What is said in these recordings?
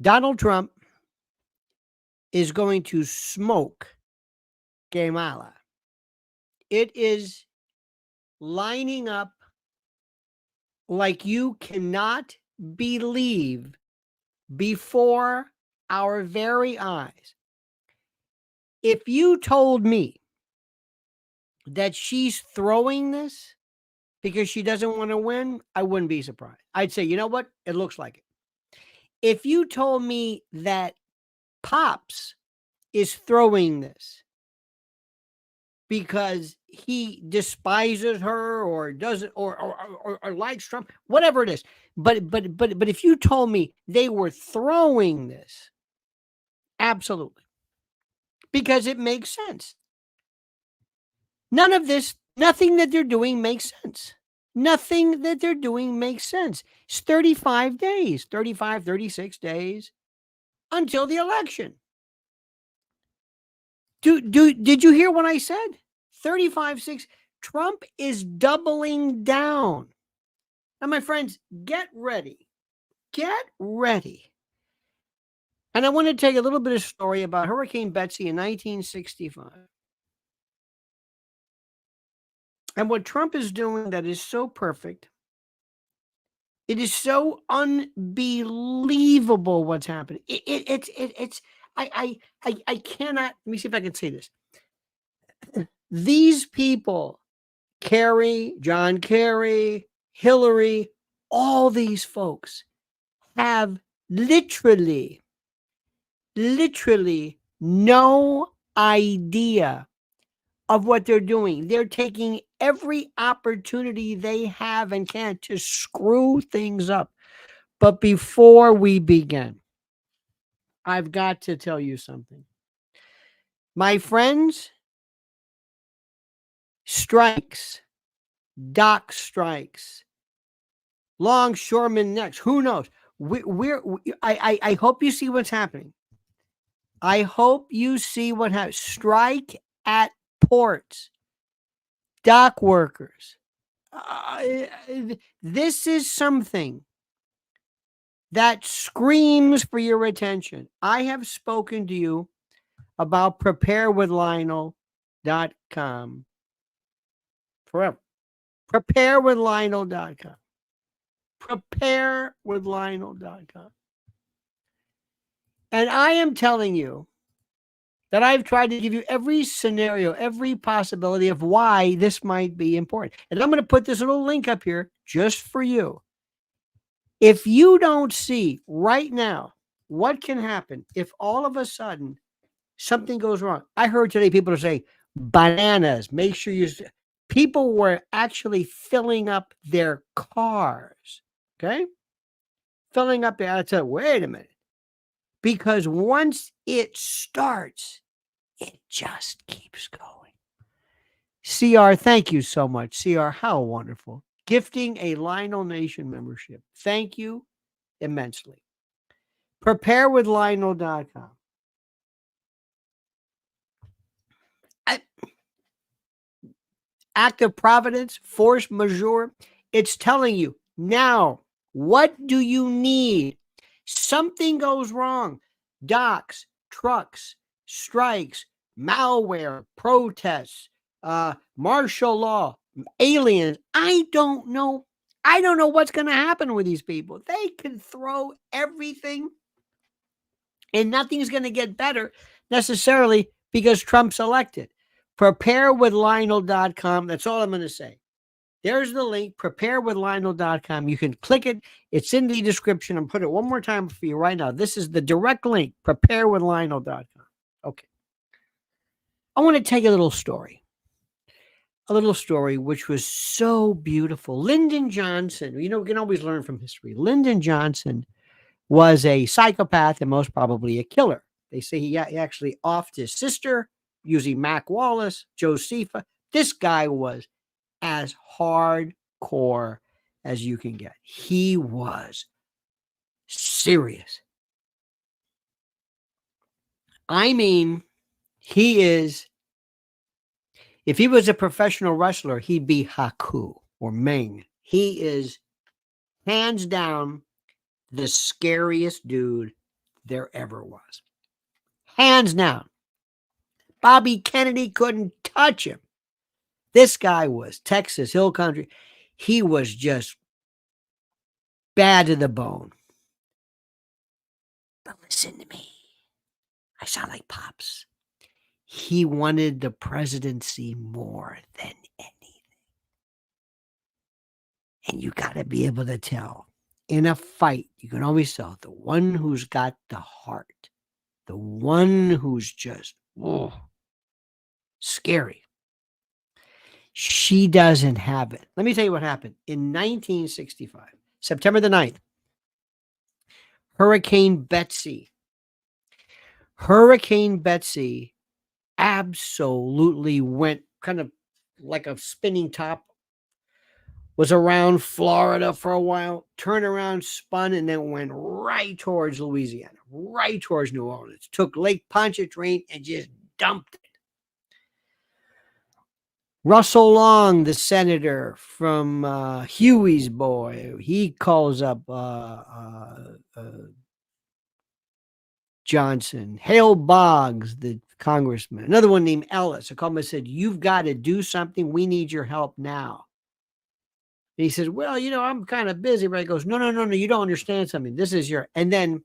Donald Trump is going to smoke Kamala. It is lining up like you cannot believe before our very eyes. If you told me that she's throwing this because she doesn't want to win, I wouldn't be surprised. I'd say, you know what? It looks like it. If you told me that Pops is throwing this because he despises her or doesn't or likes Trump, whatever it is. But if you told me they were throwing this, absolutely. Because it makes sense. Nothing that they're doing makes sense. Nothing that they're doing makes sense. It's 35 days, 35, 36 days until the election. Did you hear what I said? 35, 6. Trump is doubling down. Now, my friends, get ready. Get ready. And I want to tell you a little bit of story about Hurricane Betsy in 1965. And what Trump is doing that is so perfect. It is so unbelievable what's happening. I cannot, let me see if I can say this. These people, John Kerry, Hillary, all these folks have literally no idea of what they're doing. They're taking every opportunity they have and can to screw things up. But before we begin, I've got to tell you something. My friends, strikes, dock strikes, longshoremen next, who knows? I hope you see what's happening. I hope you see what happens. Strike at ports, dock workers. This is something that screams for your attention. I have spoken to you about preparewithlionel.com forever. Preparewithlionel.com. Preparewithlionel.com. And I am telling you that I've tried to give you every scenario, every possibility of why this might be important. And I'm going to put this little link up here just for you. If you don't see right now what can happen if all of a sudden something goes wrong. I heard today people say bananas. Make sure people were actually filling up their cars. Okay? Filling up I said, wait a minute. Because once it starts, it just keeps going. CR, thank you so much. CR, how wonderful. Gifting a Lionel Nation membership. Thank you immensely. Preparewithlionel.com. Act of providence, force majeure. It's telling you now, what do you need? Something goes wrong. Docks, trucks, strikes, malware, protests, martial law, aliens. I don't know. I don't know what's going to happen with these people. They can throw everything and nothing's going to get better necessarily because Trump's elected. Preparewithlionel.com. That's all I'm going to say. There's the link, preparewithlionel.com. You can click it. It's in the description. I'm putting it one more time for you right now. This is the direct link, preparewithlionel.com. Okay. I want to tell you a little story which was so beautiful. Lyndon Johnson, we can always learn from history. Lyndon Johnson was a psychopath and most probably a killer. They say he actually offed his sister using Mac Wallace, Josepha. This guy was as hardcore as you can get. He was serious. I mean, if he was a professional wrestler, he'd be Haku or Meng. He is hands down the scariest dude there ever was. Hands down. Bobby Kennedy couldn't touch him. This guy was Texas Hill Country. He was just bad to the bone. But listen to me. I sound like Pops. He wanted the presidency more than anything. And you got to be able to tell. In a fight, you can always tell the one who's got the heart, the one who's just, scary. She doesn't have it. Let me tell you what happened. In 1965, September the 9th, Hurricane Betsy absolutely went kind of like a spinning top, was around Florida for a while, turned around, spun, and then went right towards Louisiana, right towards New Orleans, took Lake Pontchartrain and just dumped it. Russell Long, the senator from Huey's boy, he calls up Johnson. Hale Boggs, the congressman, another one named Ellis, I called him and said, you've got to do something. We need your help now. And he says, well, I'm kind of busy. But he goes, no, you don't understand something. This is and then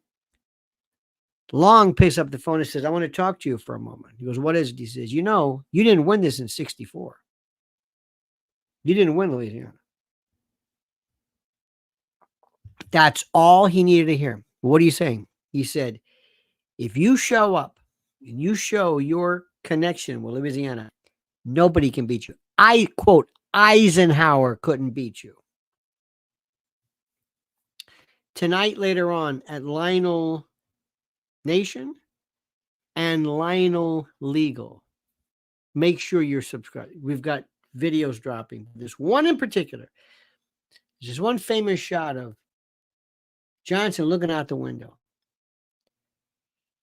Long picks up the phone and says, I want to talk to you for a moment. He goes, what is it? He says, you didn't win this in 64. You didn't win Louisiana. That's all he needed to hear. What are you saying? He said, if you show up and you show your connection with Louisiana, nobody can beat you. I quote, Eisenhower couldn't beat you. Tonight, later on, at Lionel Nation and Lionel Legal, make sure you're subscribed. We've got videos dropping. This one in particular, there's one famous shot of Johnson looking out the window.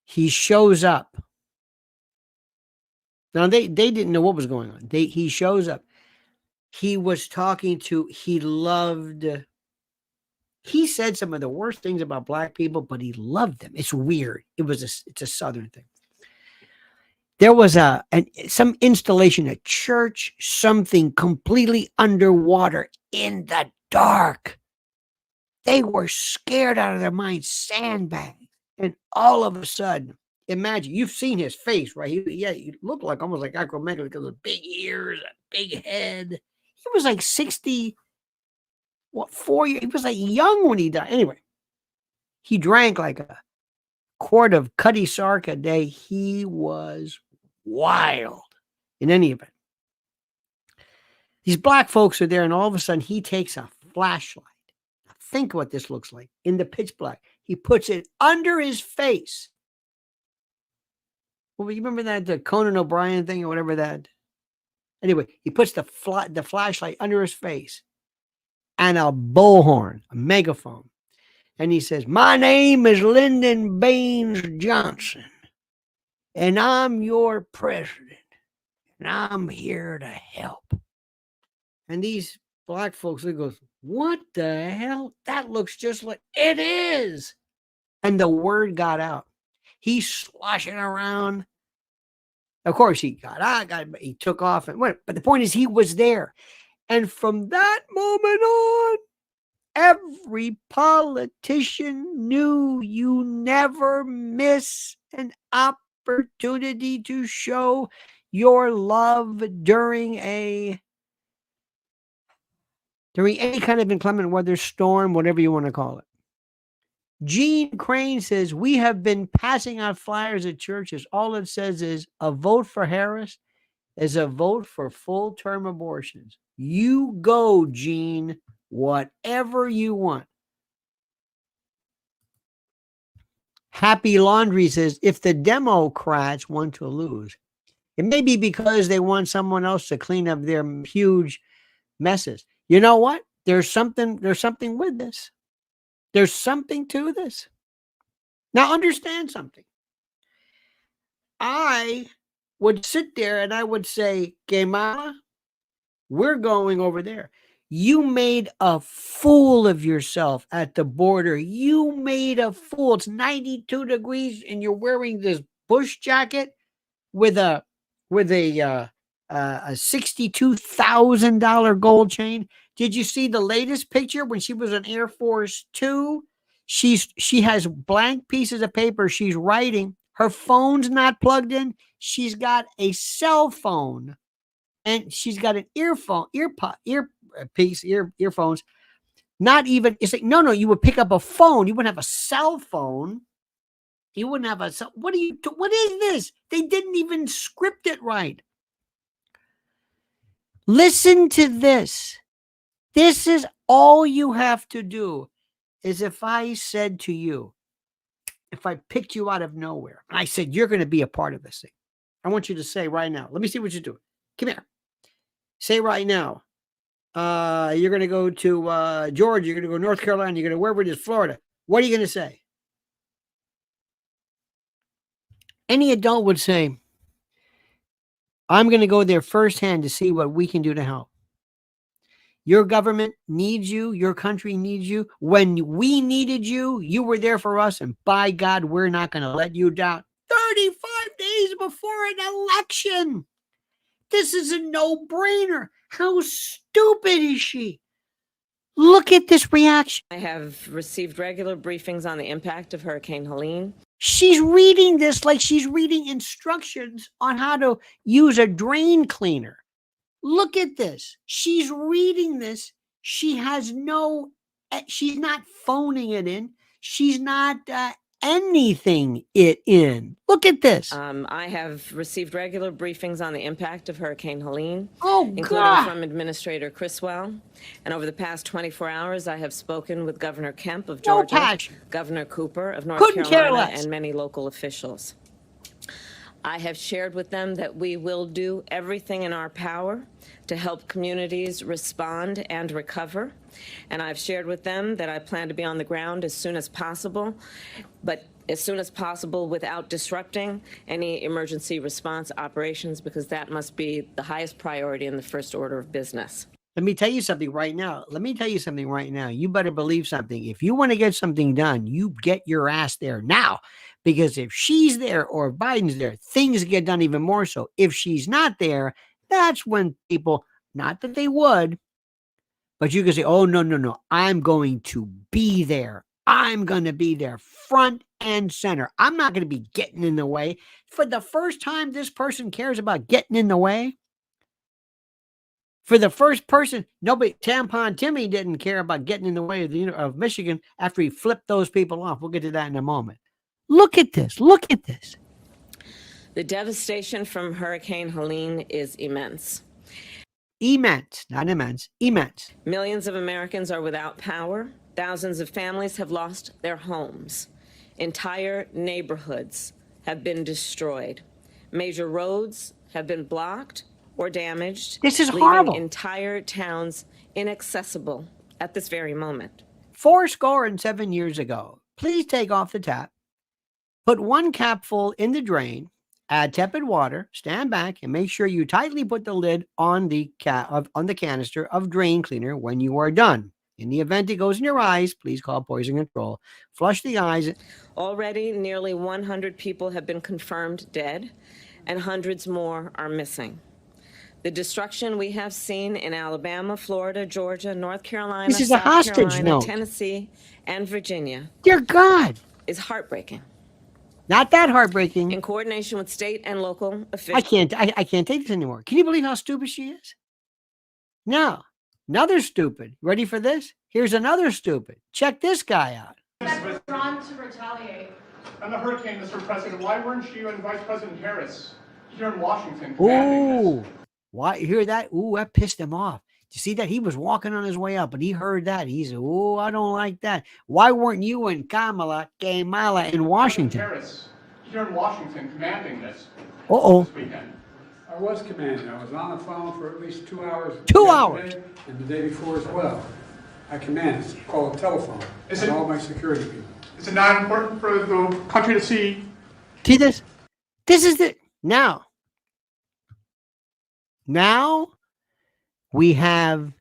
He shows up. Now, they didn't know what was going on. He shows up. He was talking to, he said some of the worst things about black people, but he loved them. It's weird. It's a Southern thing. There was some installation, a church, something completely underwater in the dark. They were scared out of their minds, sandbags. And all of a sudden, imagine, you've seen his face, right? He looked like almost like acromegaly because of big ears, a big head. He was like 60, 4 years. He was like young when he died. Anyway, he drank like a quart of Cutty Sark a day. He was wild. In any event, these black folks are there, and all of a sudden he takes a flashlight. Now think what this looks like in the pitch black. He puts it under his face. Well, you remember that the Conan O'Brien thing or whatever that? Anyway, he puts the flashlight under his face and a bullhorn, a megaphone. And he says, my name is Lyndon Baines Johnson, and I'm your president, and I'm here to help. And these black folks, they go, what the hell? That looks just like it is. And the word got out. He's sloshing around. Of course, he got out, he took off and went. But the point is, he was there. And from that moment on, every politician knew you never miss an opportunity to show your love during any kind of inclement weather, storm, whatever you want to call it. Gene Crane says, we have been passing out flyers at churches. All it says is a vote for Harris is a vote for full-term abortions. You go, Gene, whatever you want. Happy Laundry says, if the Democrats want to lose, it may be because they want someone else to clean up their huge messes. You know what? There's something with this. There's something to this. Now understand something. I would sit there and I would say, Kamala, we're going over there. You made a fool of yourself at the border. You made a fool. It's 92 degrees and you're wearing this bush jacket with a $62,000 gold chain. Did you see the latest picture when she was in Air Force 2? She has blank pieces of paper. She's writing. Her phone's not plugged in. She's got a cell phone, and she's got an earphones. Not even, it's like, no, you would pick up a phone. You wouldn't have a cell phone. You wouldn't have a cell. What is this? They didn't even script it right. Listen to this. This is all you have to do. Is if I said to you, if I picked you out of nowhere, and I said, you're going to be a part of this thing. I want you to say right now, let me see what you do. Come here. Say right now, you're going to go to Georgia, you're going to go to North Carolina, you're going to wherever it is, Florida. What are you going to say? Any adult would say, I'm going to go there firsthand to see what we can do to help. Your government needs you. Your country needs you. When we needed you, you were there for us. And by God, we're not going to let you down. 35 days before an election. This is a no-brainer. How stupid is she? Look at this reaction. I have received regular briefings on the impact of Hurricane Helene. She's reading this like she's reading instructions on how to use a drain cleaner. Look at this. She's reading this. She's not phoning it in. She's not anything it in. Look at this. I have received regular briefings on the impact of Hurricane Helene, including from Administrator Criswell. And over the past 24 hours, I have spoken with Governor Kemp of Georgia, Governor Cooper of North Carolina, and many local officials. I have shared with them that we will do everything in our power to help communities respond and recover. And I've shared with them that I plan to be on the ground as soon as possible, but as soon as possible without disrupting any emergency response operations, because that must be the highest priority in the first order of business. Let me tell you something right now. You better believe something. If you want to get something done, you get your ass there now. Because if she's there or Biden's there, things get done even more so. If she's not there, that's when people, not that they would, but you can say, oh, no, I'm going to be there. I'm going to be there front and center. I'm not going to be getting in the way. For the first time, this person cares about getting in the way. For the first person, Tampon Timmy didn't care about getting in the way of Michigan after he flipped those people off. We'll get to that in a moment. Look at this. The devastation from Hurricane Helene is immense. Immense, not immense, immense. Millions of Americans are without power. Thousands of families have lost their homes. Entire neighborhoods have been destroyed. Major roads have been blocked or damaged. This is leaving horrible. Entire towns inaccessible at this very moment. 7 years ago, please take off the tap. Put one capful in the drain, add tepid water, stand back, and make sure you tightly put the lid on the canister of drain cleaner when you are done. In the event it goes in your eyes, please call poison control. Flush the eyes. Already, nearly 100 people have been confirmed dead, and hundreds more are missing. The destruction we have seen in Alabama, Florida, Georgia, North Carolina, this is a hostage note. Tennessee, and Virginia. Dear God. Is heartbreaking. Not that heartbreaking. In coordination with state and local officials. I can't take this anymore. Can you believe how stupid she is? Now, another stupid. Ready for this? Here's another stupid. Check this guy out. That's drawn to retaliate. On the hurricane, Mr. President, why weren't you and Vice President Harris here in Washington? Ooh, why? You hear that? Ooh, that pissed him off. You see that? He was walking on his way up, but he heard that. He said, oh, I don't like that. Why weren't you and Kamala in Washington? Harris, here in Washington, commanding this. This weekend. I was commanding. I was on the phone for at least 2 hours. 2 hours? And the day before as well. I command. It's called a telephone. And all my security people. Is it not important for the country to see? See this? This is it. Now we have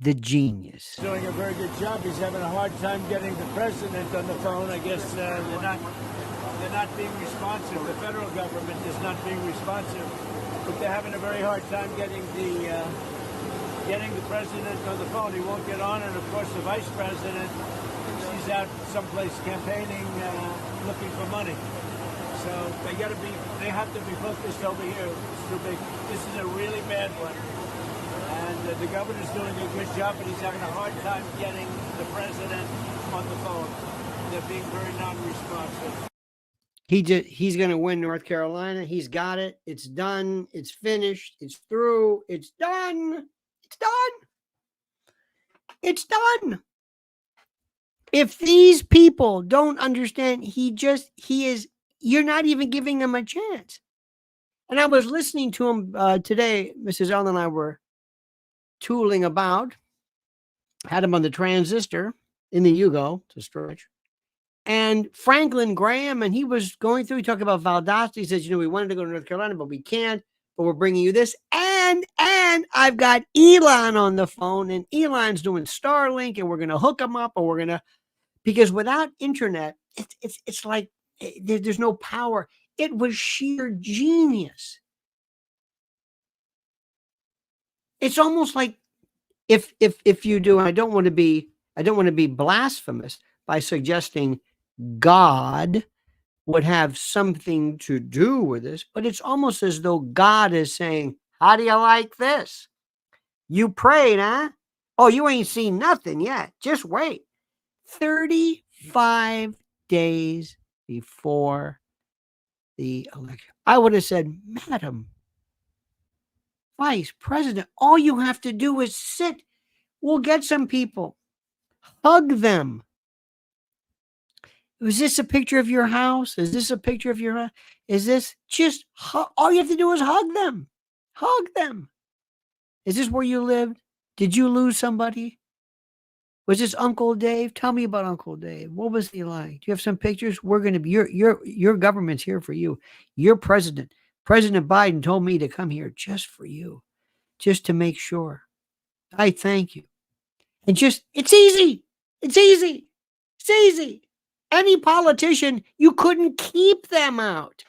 the genius. Doing a very good job. He's having a hard time getting the president on the phone. I guess they're not being responsive. The federal government is not being responsive, but they're having a very hard time getting the president on the phone. He won't get on, and of course the vice president, she's out someplace campaigning, looking for money. So they have to be focused over here. It's too big. This is a really bad one. And the governor's doing a good job, but he's having a hard time getting the president on the phone. They're being very non-responsive. He's going to win North Carolina. He's got it. It's done. It's finished. It's through. It's done. It's done. It's done. If these people don't understand, you're not even giving them a chance. And I was listening to him today. Mrs. Ellen and I were tooling about, had him on the transistor in the Yugo to stretch. And Franklin Graham, and he was going through, he talked about Valdosta. He says, we wanted to go to North Carolina, but we can't, but we're bringing you this. And I've got Elon on the phone, and Elon's doing Starlink, and we're going to hook him up, or we're going to, because without internet, it's like there's no power. It was sheer genius. It's almost like if you do, and I don't want to be blasphemous by suggesting God would have something to do with this, but it's almost as though God is saying, how do you like this? You prayed, huh? Oh, you ain't seen nothing yet. Just wait. 35 days before the election. I would have said, Madam Vice President, all you have to do is sit. We'll get some people. Hug them. Is this a picture of your house? Is this a picture of your house? Is this just all you have to do is hug them? Hug them. Is this where you lived? Did you lose somebody? Was this Uncle Dave? Tell me about Uncle Dave. What was he like? Do you have some pictures? We're going to be your government's here for you. Your president, President Biden, told me to come here just for you, just to make sure. I thank you. And it's easy. It's easy. It's easy. Any politician, you couldn't keep them out.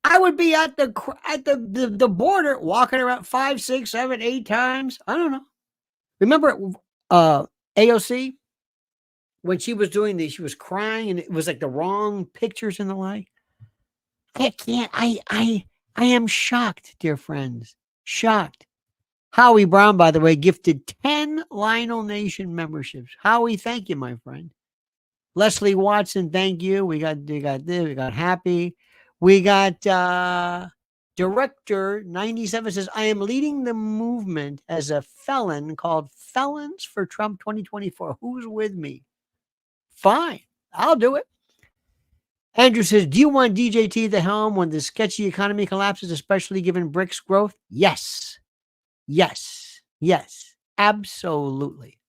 I would be at the border walking around 5, 6, 7, 8 times. I don't know. Remember AOC when she was doing this, she was crying and it was like the wrong pictures and the like. I am shocked, dear friends. Shocked. Howie Brown, by the way, gifted 10 Lionel Nation memberships. Howie, thank you, my friend. Leslie Watson, thank you. We got this. We got Happy. We got Director 97 says, I am leading the movement as a felon called Felons for Trump 2024. Who's with me? Fine. I'll do it. Andrew says, do you want DJT at the helm when the sketchy economy collapses, especially given BRICS growth? Yes. Yes. Yes. Absolutely.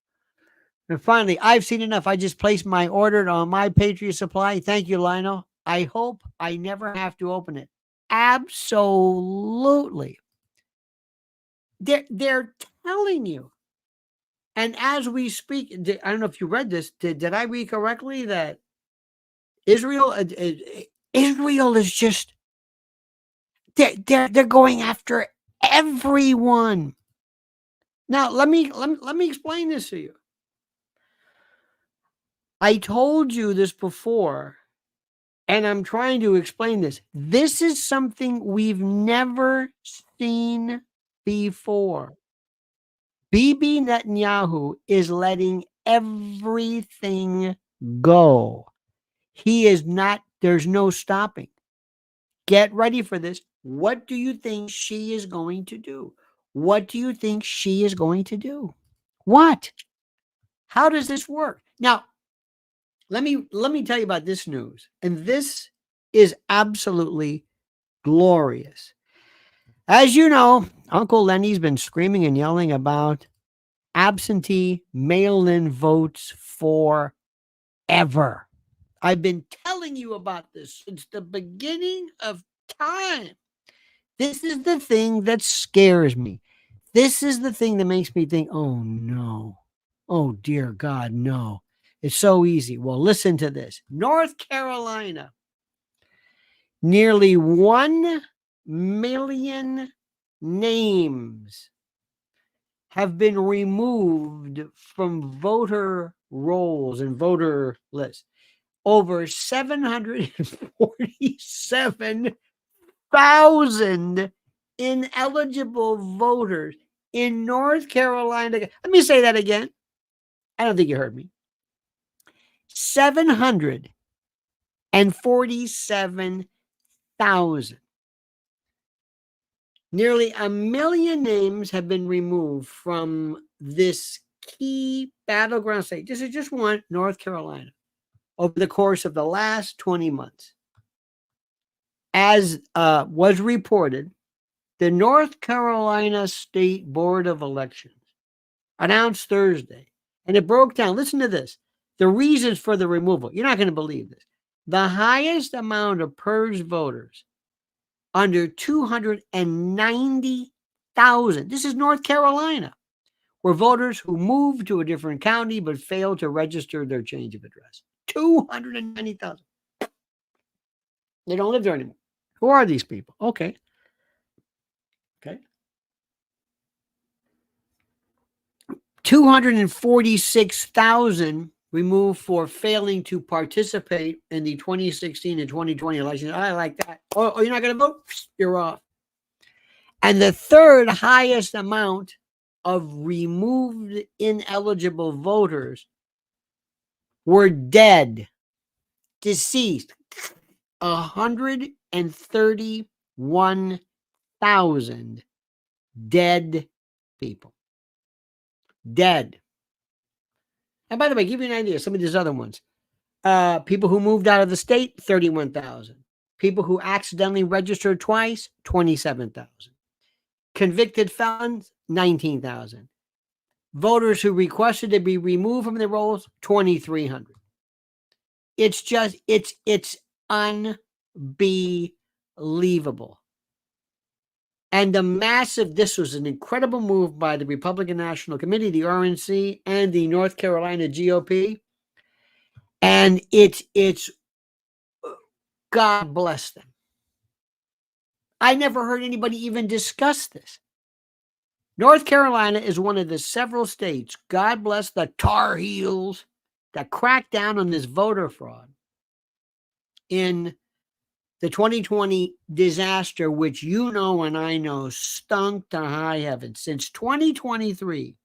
And finally, I've seen enough. I just placed my order on my Patriot Supply. Thank you, Lionel. I hope I never have to open it. Absolutely. They're telling you. And as we speak, I don't know if you read this. Did I read correctly that Israel is just they're going after everyone. Now let me explain this to you. I told you this before, and I'm trying to explain this. This is something we've never seen before. Bibi Netanyahu is letting everything go. He is not, there's no stopping. Get ready for this. What do you think she is going to do? What do you think she is going to do? What? How does this work? Now, let me tell you about this news. And this is absolutely glorious. As you know, Uncle Lenny's been screaming and yelling about absentee mail-in votes forever. I've been telling you about this since the beginning of time. This is the thing that scares me. This is the thing that makes me think, oh no. Oh dear God, no. It's so easy. Well, listen to this. North Carolina. Nearly 1 million names have been removed from voter rolls and voter lists. Over 747,000 ineligible voters in North Carolina. Let me say that again. I don't think you heard me. 747,000. Nearly 1 million names have been removed from this key battleground state. This is just one, North Carolina, over the course of the last 20 months. As was reported, the North Carolina State Board of Elections announced Thursday, and it broke down, listen to this, the reasons for the removal. You're not going to believe this. The highest amount of purged voters under 290,000. This is North Carolina, were voters who moved to a different county but failed to register their change of address. 290,000. They don't live there anymore. Who are these people? Okay. 246,000 removed for failing to participate in the 2016 and 2020 elections. I like that. Oh, you're not going to vote? You're off. And the third highest amount of removed ineligible voters were dead, deceased. 131,000 dead people. Dead. And by the way, give you an idea, some of these other ones. People who moved out of the state, 31,000. People who accidentally registered twice, 27,000. Convicted felons, 19,000. Voters who requested to be removed from their rolls, 2,300. It's just, it's unbelievable. And this was an incredible move by the Republican National Committee, the RNC, and the North Carolina GOP. And it's God bless them. I never heard anybody even discuss this. North Carolina is one of the several states, God bless the Tar Heels, that cracked down on this voter fraud in the 2020 disaster, which you know and I know stunk to high heaven. Since 2023,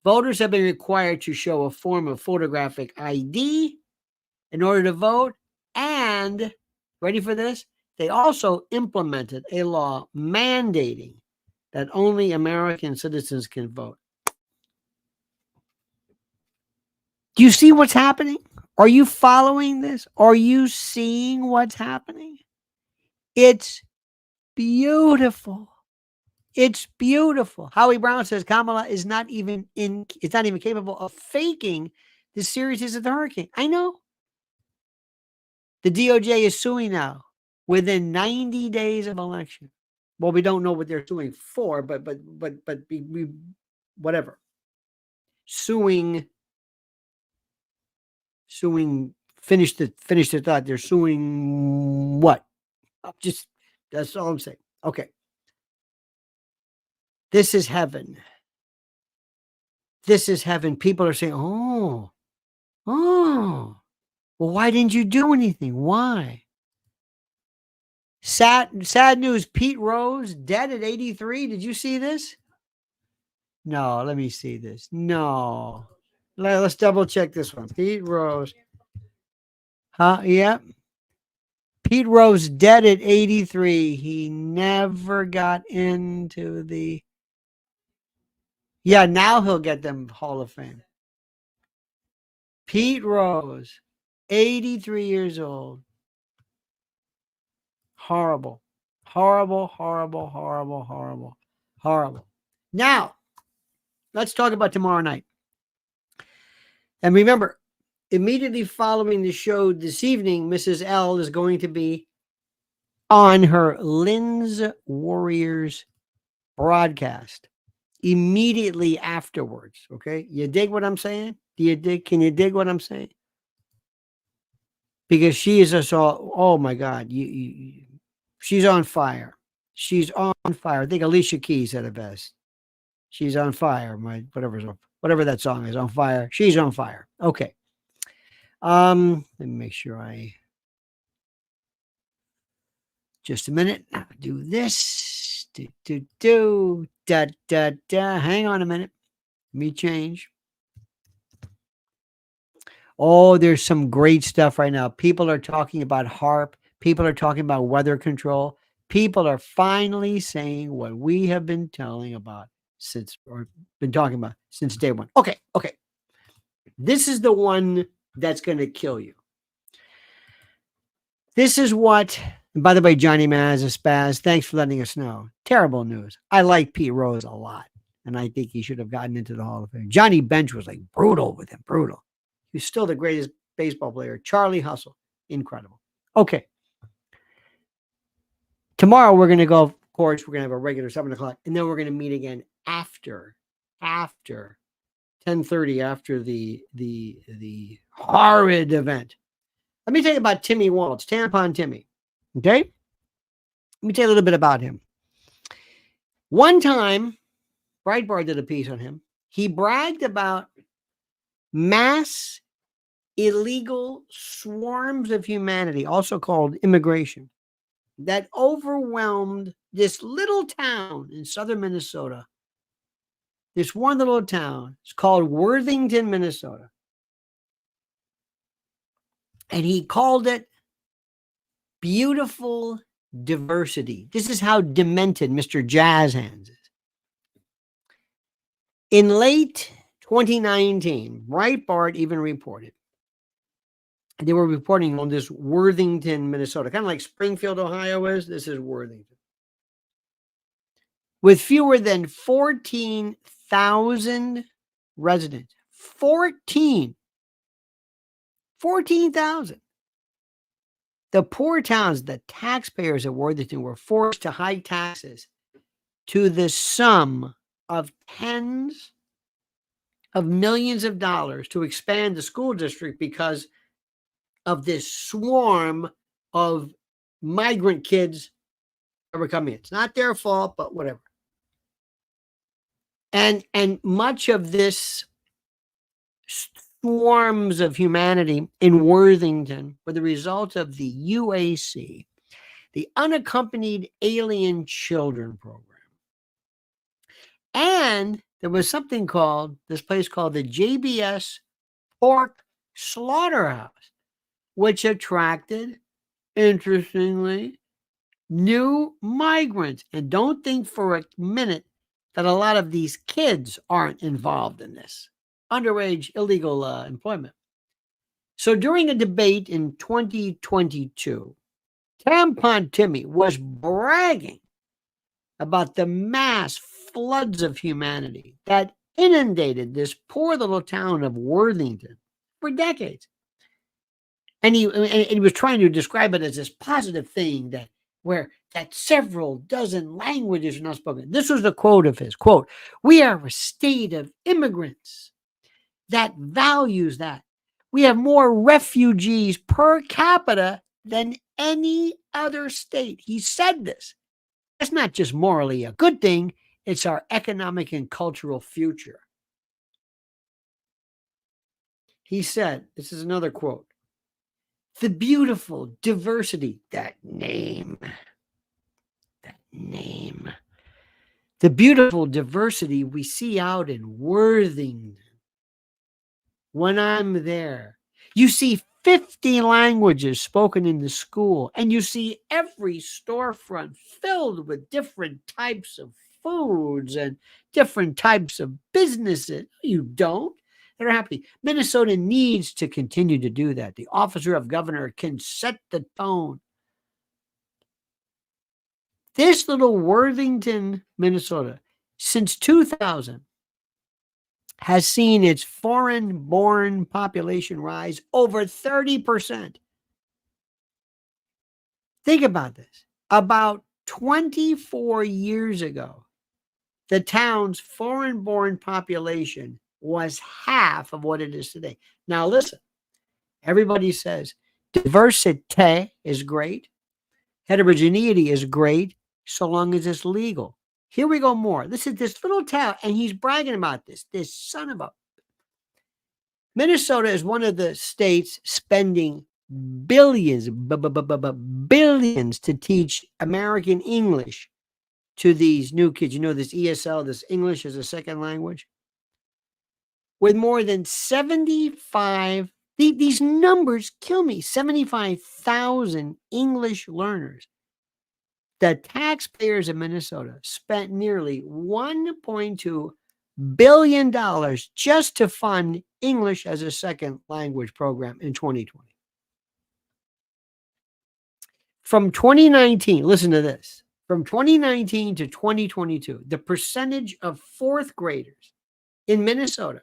voters have been required to show a form of photographic ID in order to vote. And, ready for this? They also implemented a law mandating that only American citizens can vote. Do you see what's happening? Are you following this? Are you seeing what's happening? It's beautiful. It's beautiful. Howie Brown says Kamala is not even capable of faking the seriousness of the hurricane. I know. The DOJ is suing now within 90 days of election. Well, we don't know what they're suing for, but whatever. Suing. Finish the thought. They're suing what? That's all I'm saying. Okay. This is heaven. This is heaven. People are saying, oh, well, why didn't you do anything? Why? Sad news. Pete Rose dead at 83. Did you see this? No, let me see this. No. Let's double check this one. Pete Rose. Yeah. Pete Rose dead at 83. He never got into the... Yeah, now he'll get them Hall of Fame. Pete Rose, 83 years old. Horrible. Horrible, horrible, horrible, horrible, horrible. Now, let's talk about tomorrow night. And remember, immediately following the show this evening, Mrs. L is going to be on her Lynn's Warriors broadcast immediately afterwards. Okay. You dig what I'm saying? Can you dig what I'm saying? Because she is us all. Oh my God. She's on fire. She's on fire. I think Alicia Keys said it best. She's on fire. Whatever that song is, on fire. She's on fire. Okay. Let me make sure just a minute. I'll do this. Hang on a minute. Let me change. Oh, there's some great stuff right now. People are talking about HARP. People are talking about weather control. People are finally saying what we have been talking about since day one. Okay. This is the one that's going to kill you. This is what, and by the way, Johnny Maz, a spaz, thanks for letting us know. Terrible news. I like Pete Rose a lot, and I think he should have gotten into the Hall of Fame. Johnny Bench was like brutal with him, brutal. He's still the greatest baseball player. Charlie Hustle, incredible. Okay. Tomorrow we're going to go, of course, we're going to have a regular 7 o'clock, and then we're going to meet again after 10:30, after the horrid event. Let me tell you about Timmy Walz, Tampon Timmy. Okay? Let me tell you a little bit about him. One time, Breitbart did a piece on him. He bragged about mass illegal swarms of humanity, also called immigration, that overwhelmed this little town in southern Minnesota. This one little town. It's called Worthington, Minnesota. And he called it beautiful diversity. This is how demented Mr. Jazz Hands is. In late 2019, Breitbart even reported, they were reporting on this Worthington, Minnesota, kind of like Springfield, Ohio is. This is Worthington. With fewer than 14,000 residents. 14,000. The poor towns, the taxpayers of Worthington were forced to hike taxes to the sum of tens of millions of dollars to expand the school district because of this swarm of migrant kids that were coming in. It's not their fault, but whatever. And much of this swarms of humanity in Worthington were the result of the UAC, the Unaccompanied Alien Children Program. And there was something called, this place called the JBS Pork Slaughterhouse, which attracted, interestingly, new migrants. And don't think for a minute that a lot of these kids aren't involved in this underage illegal employment. So during a debate in 2022, Tampon Timmy was bragging about the mass floods of humanity that inundated this poor little town of Worthington for decades. And he was trying to describe it as this positive thing that several dozen languages are not spoken. This was the quote of his, quote, "We are a state of immigrants that values that. We have more refugees per capita than any other state." He said this. That's not just morally a good thing. It's our economic and cultural future. He said, this is another quote, "The beautiful diversity," that name, "the beautiful diversity we see out in Worthington. When I'm there, you see 50 languages spoken in the school, and you see every storefront filled with different types of foods and different types of businesses." You don't. They're happy. Minnesota needs to continue to do that. The officer of governor can set the tone. This little Worthington, Minnesota, since 2000, has seen its foreign-born population rise over 30%. Think about this. About 24 years ago, the town's foreign-born population was half of what it is today. Now listen, everybody says diversity is great, heterogeneity is great, so long as it's legal. Here we go more. This is this little town, and he's bragging about this son of a... Minnesota is one of the states spending billions to teach American English to these new kids. You know, this ESL, this English as a second language, with more than 75, these numbers kill me, 75,000 English learners. The taxpayers of Minnesota spent nearly $1.2 billion just to fund English as a second language program in 2020. From 2019, listen to this, from 2019 to 2022, the percentage of fourth graders in Minnesota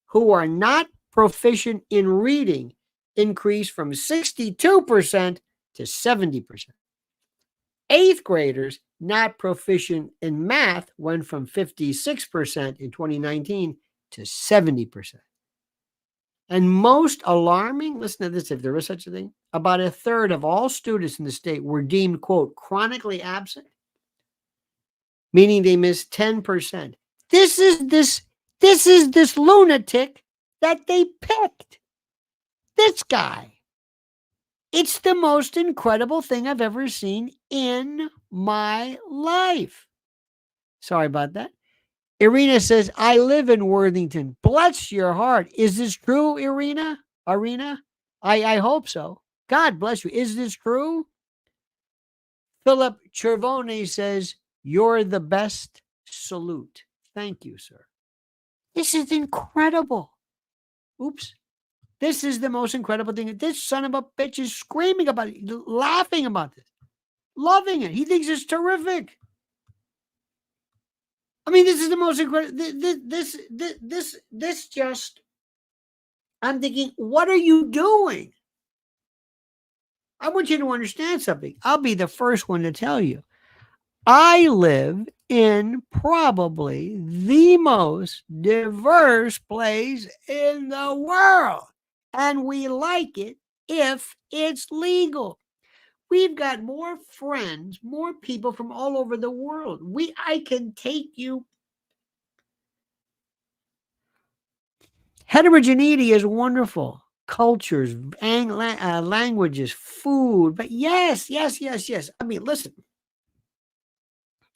who are not proficient in reading increased from 62% to 70%. Eighth graders not proficient in math went from 56% in 2019 to 70%. And most alarming, listen to this, if there is such a thing, about a third of all students in the state were deemed, quote, chronically absent, meaning they missed 10%. This is this lunatic that they picked. This guy. It's the most incredible thing I've ever seen in my life. Sorry about that. Irina says, I live in Worthington. Bless your heart. Is this true, Irina? I hope so. God bless you. Is this true? Philip Cervone says, you're the best. Salute. Thank you, sir. This is incredible. Oops. This is the most incredible thing. This son of a bitch is screaming about it, laughing about this, loving it. He thinks it's terrific. I mean, this is the most incredible. This just, I'm thinking, what are you doing? I want you to understand something. I'll be the first one to tell you. I live in probably the most diverse place in the world. And we like it if it's legal. We've got more friends, more people from all over the world. I can take you. Heterogeneity is wonderful. Cultures, languages, food. But yes. I mean, listen.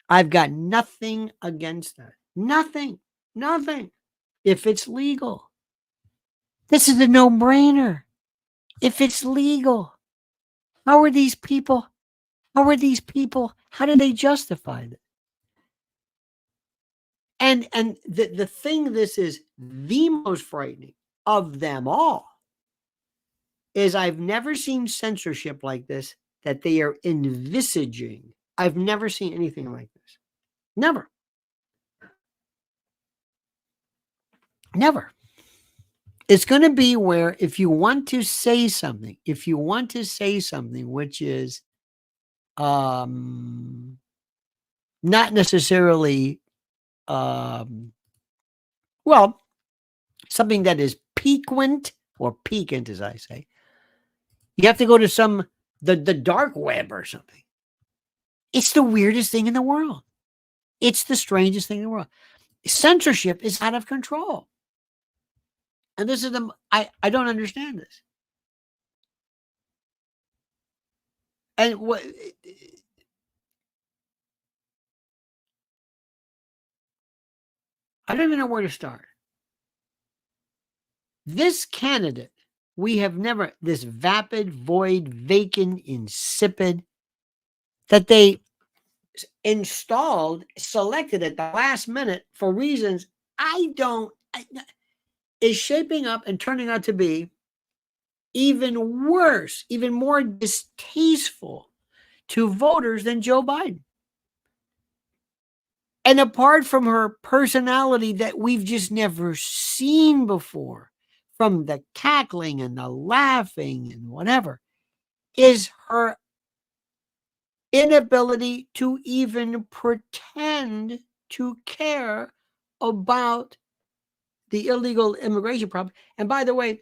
I've got nothing against that. Nothing. If it's legal. This is a no-brainer. If it's legal. How are these people? How do they justify it? And the thing, this is the most frightening of them all, is I've never seen censorship like this that they are envisaging. I've never seen anything like this. Never. It's going to be where if you want to say something which is not necessarily something that is piquant or piquant, as I say, you have to go to the dark web or something. It's the weirdest thing in the world. It's the strangest thing in the world. Censorship is out of control. And this is I don't understand this. And what I don't even know where to start. This candidate, we have never, this vapid, void, vacant, insipid, that they selected at the last minute for reasons is shaping up and turning out to be even worse, even more distasteful to voters than Joe Biden. And apart from her personality that we've just never seen before, from the cackling and the laughing and whatever, is her inability to even pretend to care about the illegal immigration problem. And by the way,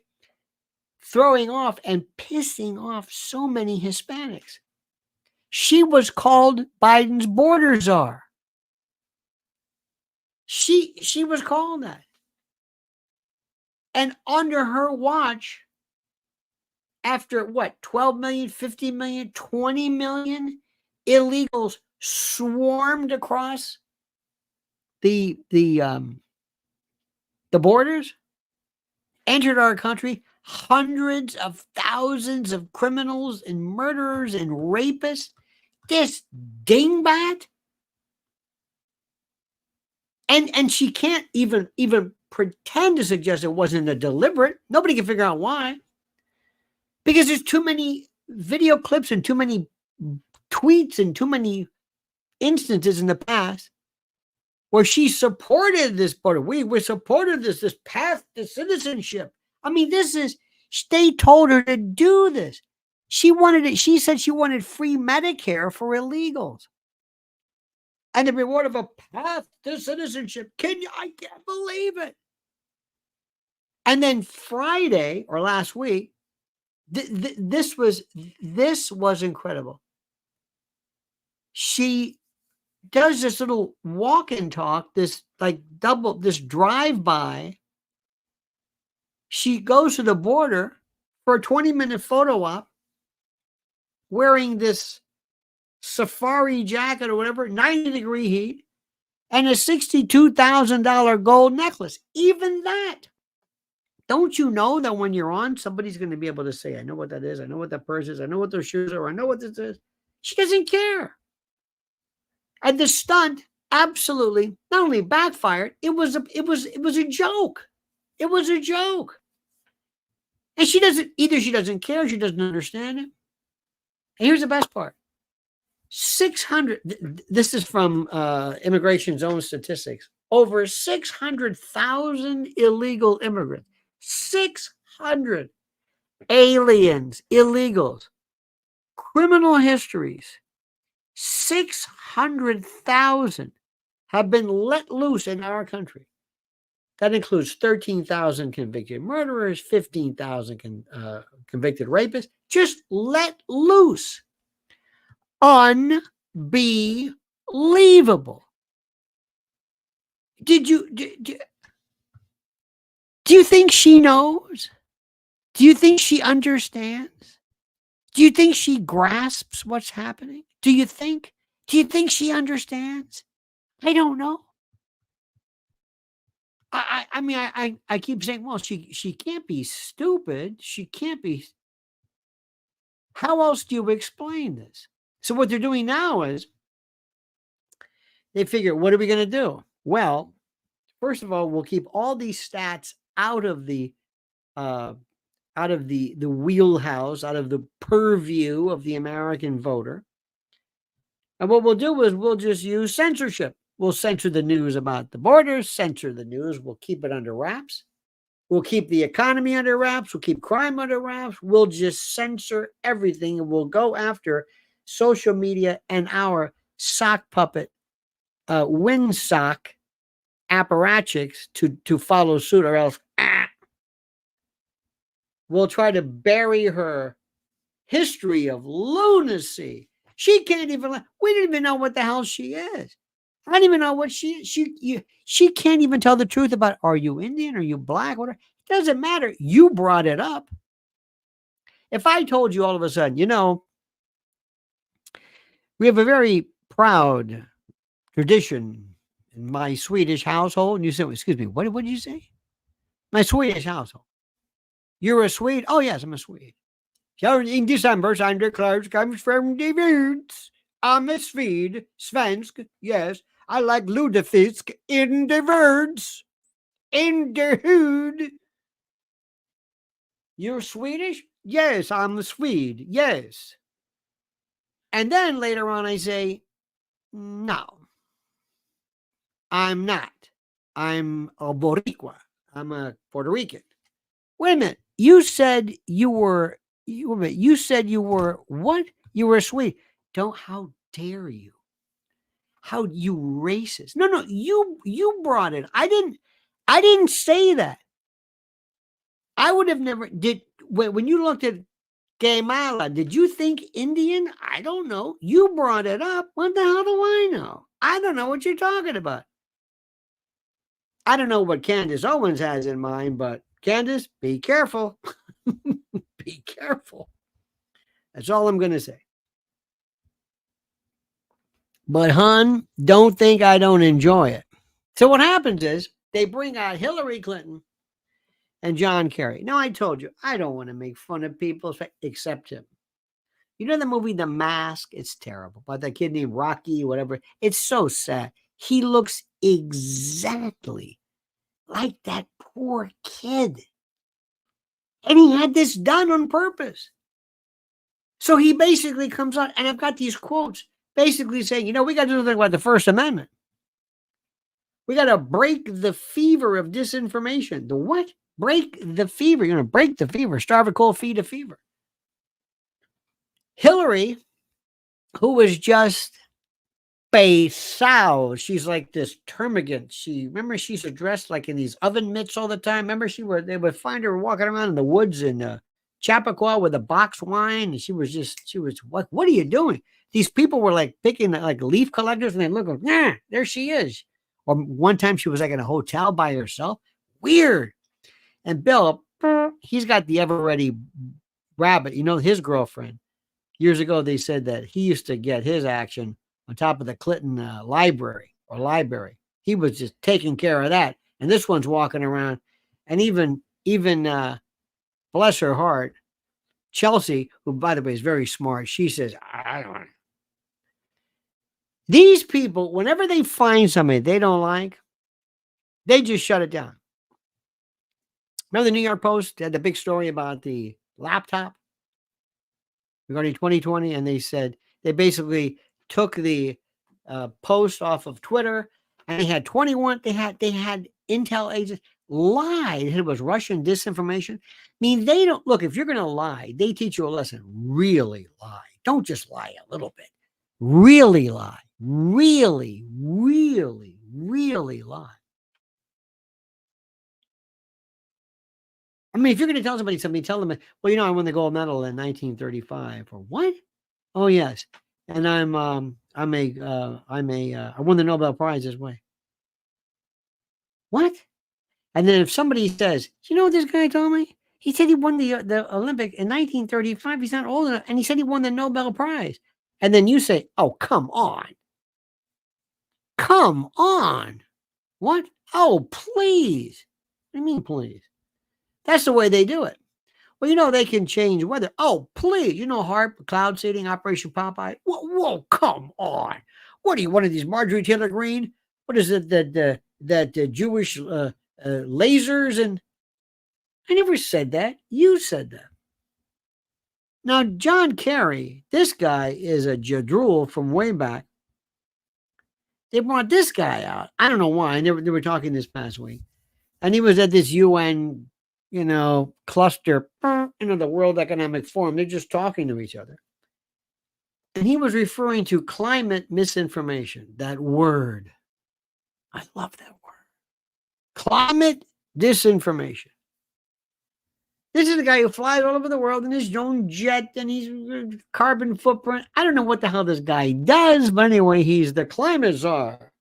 throwing off and pissing off so many Hispanics. She was called Biden's border czar. She was called that. And under her watch, after what, 12 million, 50 million, 20 million illegals swarmed across the borders, entered our country, hundreds of thousands of criminals and murderers and rapists, this dingbat. And she can't even pretend to suggest it wasn't a deliberate. Nobody can figure out why. Because there's too many video clips and too many tweets and too many instances in the past where she supported this border. We supported this path to citizenship. I mean, they told her to do this. She wanted it. She said she wanted free Medicare for illegals. And the reward of a path to citizenship. I can't believe it. And then Friday or last week, this was incredible. She does this little walk and talk, this drive-by. She goes to the border for a 20-minute photo op wearing this safari jacket or whatever, 90-degree heat, and a $62,000 gold necklace. Even that. Don't you know that when you're on, somebody's going to be able to say, I know what that is. I know what that purse is. I know what those shoes are. I know what this is. She doesn't care. And the stunt absolutely not only backfired, it was a joke. It was a joke. And she doesn't care, she doesn't understand it. And here's the best part. 600, this is from immigration's own statistics, over 600,000 illegal immigrants, 600 aliens, illegals, criminal histories, 600,000 have been let loose in our country. That includes 13,000 convicted murderers, 15,000 convicted rapists, just let loose. Unbelievable. Do you think she knows? Do you think she understands? Do you think she grasps what's happening? Do you think she understands? I don't know. I mean, I keep saying, well, she can't be stupid. She can't be. How else do you explain this? So what they're doing now is they figure, what are we going to do? Well, first of all, we'll keep all these stats out of the wheelhouse, out of the purview of the American voter. And what we'll do is we'll just use censorship. We'll censor the news about the borders, censor the news. We'll keep it under wraps. We'll keep the economy under wraps. We'll keep crime under wraps. We'll just censor everything. And we'll go after social media and our sock puppet, windsock apparatchiks to follow suit, or else we'll try to bury her history of lunacy. She can't even, we didn't even know what the hell she is. I don't even know what she can't even tell the truth about, are you Indian? Are you black? Whatever. It doesn't matter. You brought it up. If I told you all of a sudden, we have a very proud tradition in my Swedish household. And you said, excuse me, what did you say? My Swedish household. You're a Swede? Oh, yes, I'm a Swede. So in December, Santa Claus comes from the woods. I'm a Swede, svensk, yes. I like lutefisk in the words, in the hood. You're Swedish? Yes, I'm a Swede, yes. And then later on I say, no, I'm not. I'm a Boricua. I'm a Puerto Rican. Wait a minute. You said you were what? You were a Swede. How dare you? How you racist. No, you brought it. I didn't say that. I would have never did when you looked at Kamala, did you think Indian? I don't know. You brought it up. What the hell do I know? I don't know what you're talking about. I don't know what Candace Owens has in mind, but Candace, be careful. Be careful. That's all I'm going to say. But, hon, don't think I don't enjoy it. So what happens is they bring out Hillary Clinton and John Kerry. Now, I told you, I don't want to make fun of people except him. You know the movie The Mask? It's terrible. About that kid named Rocky, whatever. It's so sad. He looks exactly like that poor kid. And he had this done on purpose. So he basically comes out, and I've got these quotes basically saying, we got to do something about the First Amendment. We got to break the fever of disinformation. The what? Break the fever. You're going to break the fever. Starve a cold, feed a fever. Hillary, who was just pesado. She's like this termagant. Remember she's dressed like in these oven mitts all the time. Remember they would find her walking around in the woods in Chappaqua with a box wine. And she was what are you doing? These people were like picking like leaf collectors, and they look like, there she is. Or one time she was like in a hotel by herself. Weird. And Bill, he's got the ever ready rabbit, his girlfriend. Years ago, they said that he used to get his action on top of the Clinton library. He was just taking care of that. And this one's walking around. And even bless her heart, Chelsea, who, by the way, is very smart, she says, I don't know. These people, whenever they find somebody they don't like, they just shut it down. Remember the New York Post had the big story about the laptop regarding 2020, and they said they basically took the post off of Twitter, and they had 21. They had intel agents lied. It was Russian disinformation. I mean, they don't look. If you're going to lie, they teach you a lesson. Really lie. Don't just lie a little bit. Really lie. Really, really, really lie. I mean, if you're going to tell somebody something, tell them, well, I won the gold medal in 1935. Or what? Oh, yes. And I won the Nobel Prize this way. What? And then if somebody says, you know what this guy told me? He said he won the Olympic in 1935. He's not old enough. And he said he won the Nobel Prize. And then you say, oh, come on. Come on. What? Oh, please. What do you mean, please? That's the way they do it. Well, they can change weather. Oh, please. HARP, cloud seeding, Operation Popeye. Whoa, come on. What are you, one of these Marjorie Taylor Greene? What is it that Jewish lasers? And I never said that. You said that. Now, John Kerry, this guy is a jadrul from way back. They brought this guy out. I don't know why. They were talking this past week. And he was at this UN, cluster, the World Economic Forum. They're just talking to each other. And he was referring to climate misinformation, that word. I love that word. Climate disinformation. This is the guy who flies all over the world in his own jet, and he's carbon footprint. I don't know what the hell this guy does, but anyway, he's the climate czar.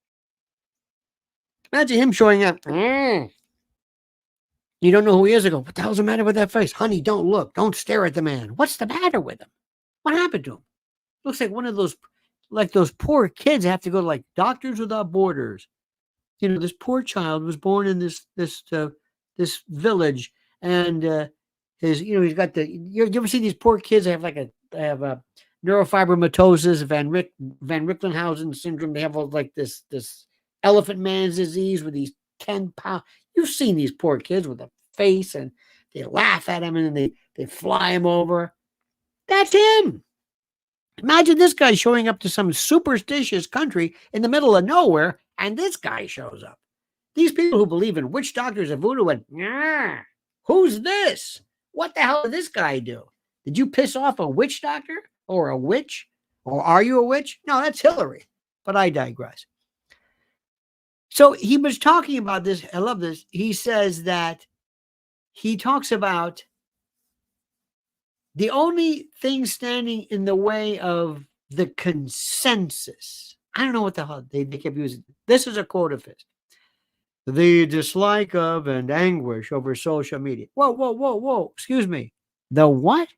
Imagine him showing up. You don't know who he is. I go, what the hell's the matter with that face? Honey, don't look. Don't stare at the man. What's the matter with him? What happened to him? Looks like one of those, like those poor kids have to go to like Doctors Without Borders. This poor child was born in this village, and he's got you ever see these poor kids? They have a neurofibromatosis, Van Ricklenhausen syndrome. They have like this elephant man's disease with these 10-pound. You've seen these poor kids with a face, and they laugh at him, and then they fly him over. That's him. Imagine this guy showing up to some superstitious country in the middle of nowhere, and this guy shows up. These people who believe in witch doctors and voodoo went, who's this? What the hell did this guy do? Did you piss off a witch doctor or a witch? Or are you a witch? No, that's Hillary. But I digress. So he was talking about this. I love this. He says that he talks about the only thing standing in the way of the consensus. I don't know what the hell they kept using. This is a quote of his. The dislike of and anguish over social media. Whoa. Excuse me. The what?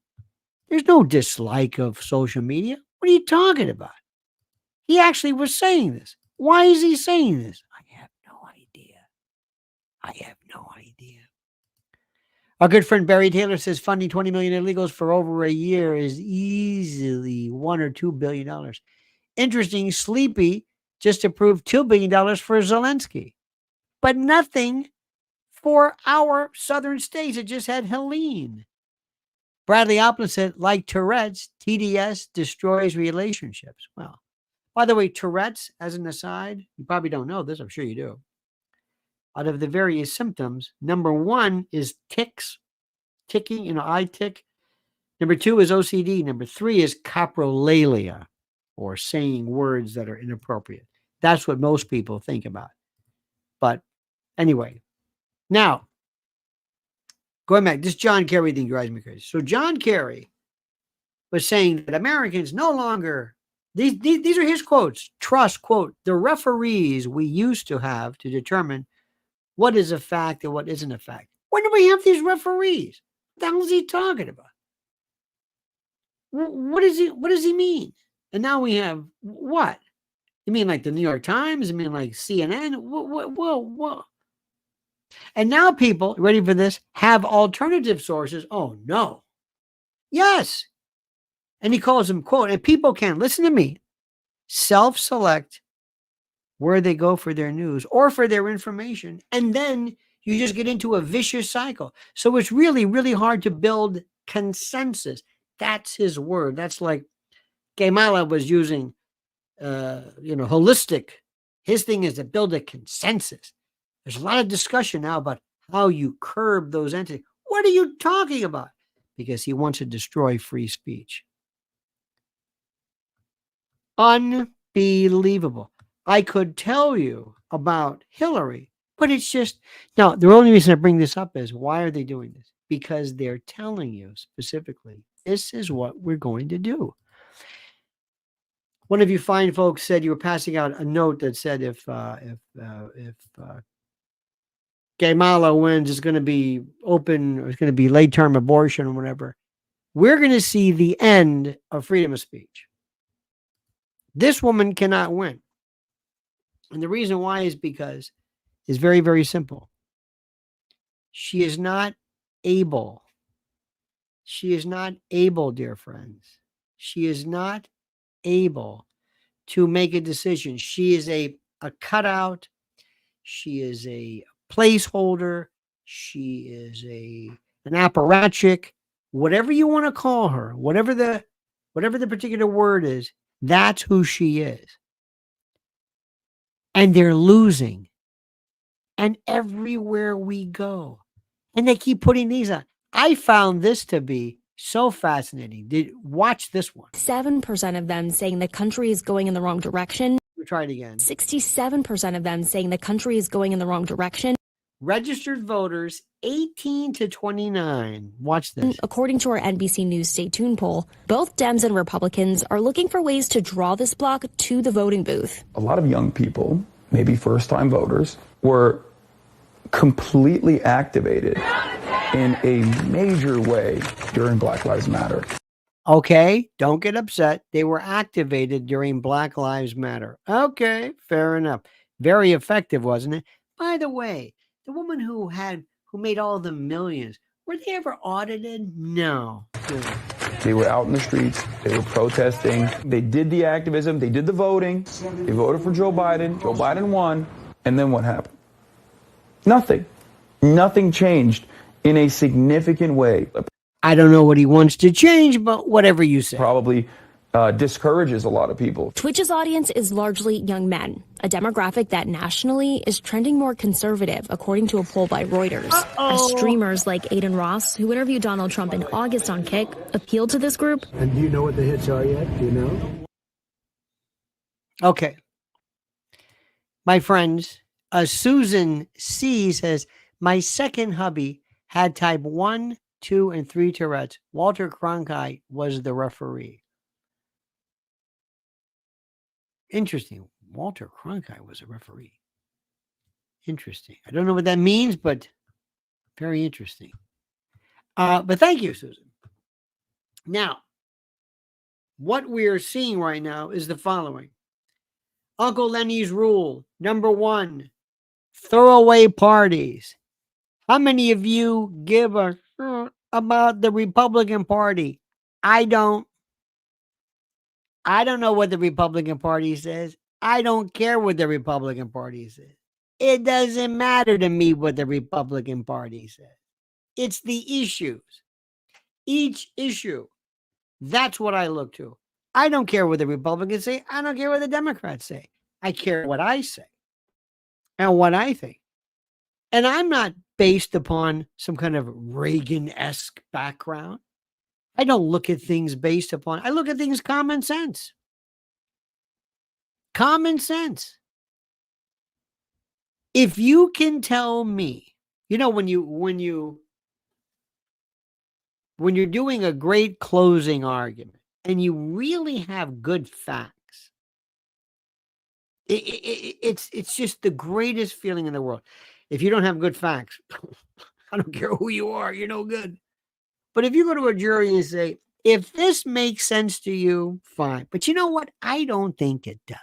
There's no dislike of social media. What are you talking about? He actually was saying this. Why is he saying this? I have no idea. Our good friend Barry Taylor says funding 20 million illegals for over a year is easily $1 or $2 billion. Interesting, Sleepy just approved $2 billion for Zelensky, but nothing for our southern states. It just had Helene. Bradley Opplin said, like Tourette's, TDS destroys relationships. Well, by the way, Tourette's, as an aside, you probably don't know this. I'm sure you do. Out of the various symptoms, number one is ticks, ticking, eye tick. Number two is OCD. Number three is coprolalia, or saying words that are inappropriate. That's what most people think about. But anyway, now, going back, this John Kerry thing drives me crazy. So John Kerry was saying that Americans no longer, these are his quotes, trust, quote, the referees we used to have to determine what is a fact and what isn't a fact. When do we have these referees? What the hell is he talking about? What does he mean? And now we have what? You mean like the New York Times? You mean like CNN? Whoa. And now people, ready for this, have alternative sources. Oh, no. Yes. And he calls them, quote, and people can, listen to me, self-select where they go for their news or for their information. And then you just get into a vicious cycle. So it's really, really hard to build consensus. That's his word. That's like Kamala was using, holistic. His thing is to build a consensus. There's a lot of discussion now about how you curb those entities. What are you talking about? Because he wants to destroy free speech. Unbelievable. I could tell you about Hillary, but it's just, now, the only reason I bring this up is, why are they doing this? Because they're telling you specifically, this is what we're going to do. One of you fine folks said you were passing out a note that said if Kamala wins, it's going to be open, or it's going to be late-term abortion or whatever. We're going to see the end of freedom of speech. This woman cannot win. And the reason why is because it's very, very simple. She is not able. She is not able, dear friends. She is not able to make a decision. She is a cutout. She is a placeholder. She is an apparatchik. Whatever you want to call her, whatever the particular word is, that's who she is. And they're losing. And everywhere we go. And they keep putting these on. I found this to be so fascinating. Watch this one. 7% of them saying the country is going in the wrong direction. We'll try it again. 67% of them saying the country is going in the wrong direction. Registered voters 18 to 29. Watch this. According to our NBC News Stay Tuned poll, both Dems and Republicans are looking for ways to draw this bloc to the voting booth. A lot of young people, maybe first-time voters, were completely activated in a major way during Black Lives Matter. Okay, don't get upset. They were activated during Black Lives Matter. Okay, fair enough. Very effective, wasn't it? By the way, the woman who made all the millions, were they ever audited? No. They were out in the streets. They were protesting. They did the activism. They did the voting. They voted for Joe Biden. Joe Biden won. And then what happened? Nothing. Nothing changed in a significant way. I don't know what he wants to change, but whatever you say. Probably discourages a lot of people. Twitch's audience is largely young men, a demographic that nationally is trending more conservative, according to a poll by Reuters. As streamers like Aiden Ross, who interviewed Donald Trump in August on Kick, appealed to this group. And do you know what the hits are yet? Do you know? Okay, My friends, Susan C says, my second hubby had type 1, 2, and 3 Tourette's. Walter Cronkite was the referee. Interesting. Walter Cronkite was a referee. Interesting. I don't know what that means, but very interesting. But thank you, Susan. Now, what we are seeing right now is the following. Uncle Lenny's rule. Number 1, throwaway parties. How many of you give a about the Republican Party? I don't. I don't know what the Republican Party says. I don't care what the Republican Party says. It doesn't matter to me what the Republican Party says. It's the issues. Each issue. That's what I look to. I don't care what the Republicans say. I don't care what the Democrats say. I care what I say and what I think. And I'm not based upon some kind of Reagan-esque background. I don't look at things based upon, I look at things common sense. Common sense. If you can tell me, when you're doing a great closing argument and you really have good facts, it's just the greatest feeling in the world. If you don't have good facts, I don't care who you are, you're no good. But if you go to a jury and say, if this makes sense to you, fine. But you know what? I don't think it does.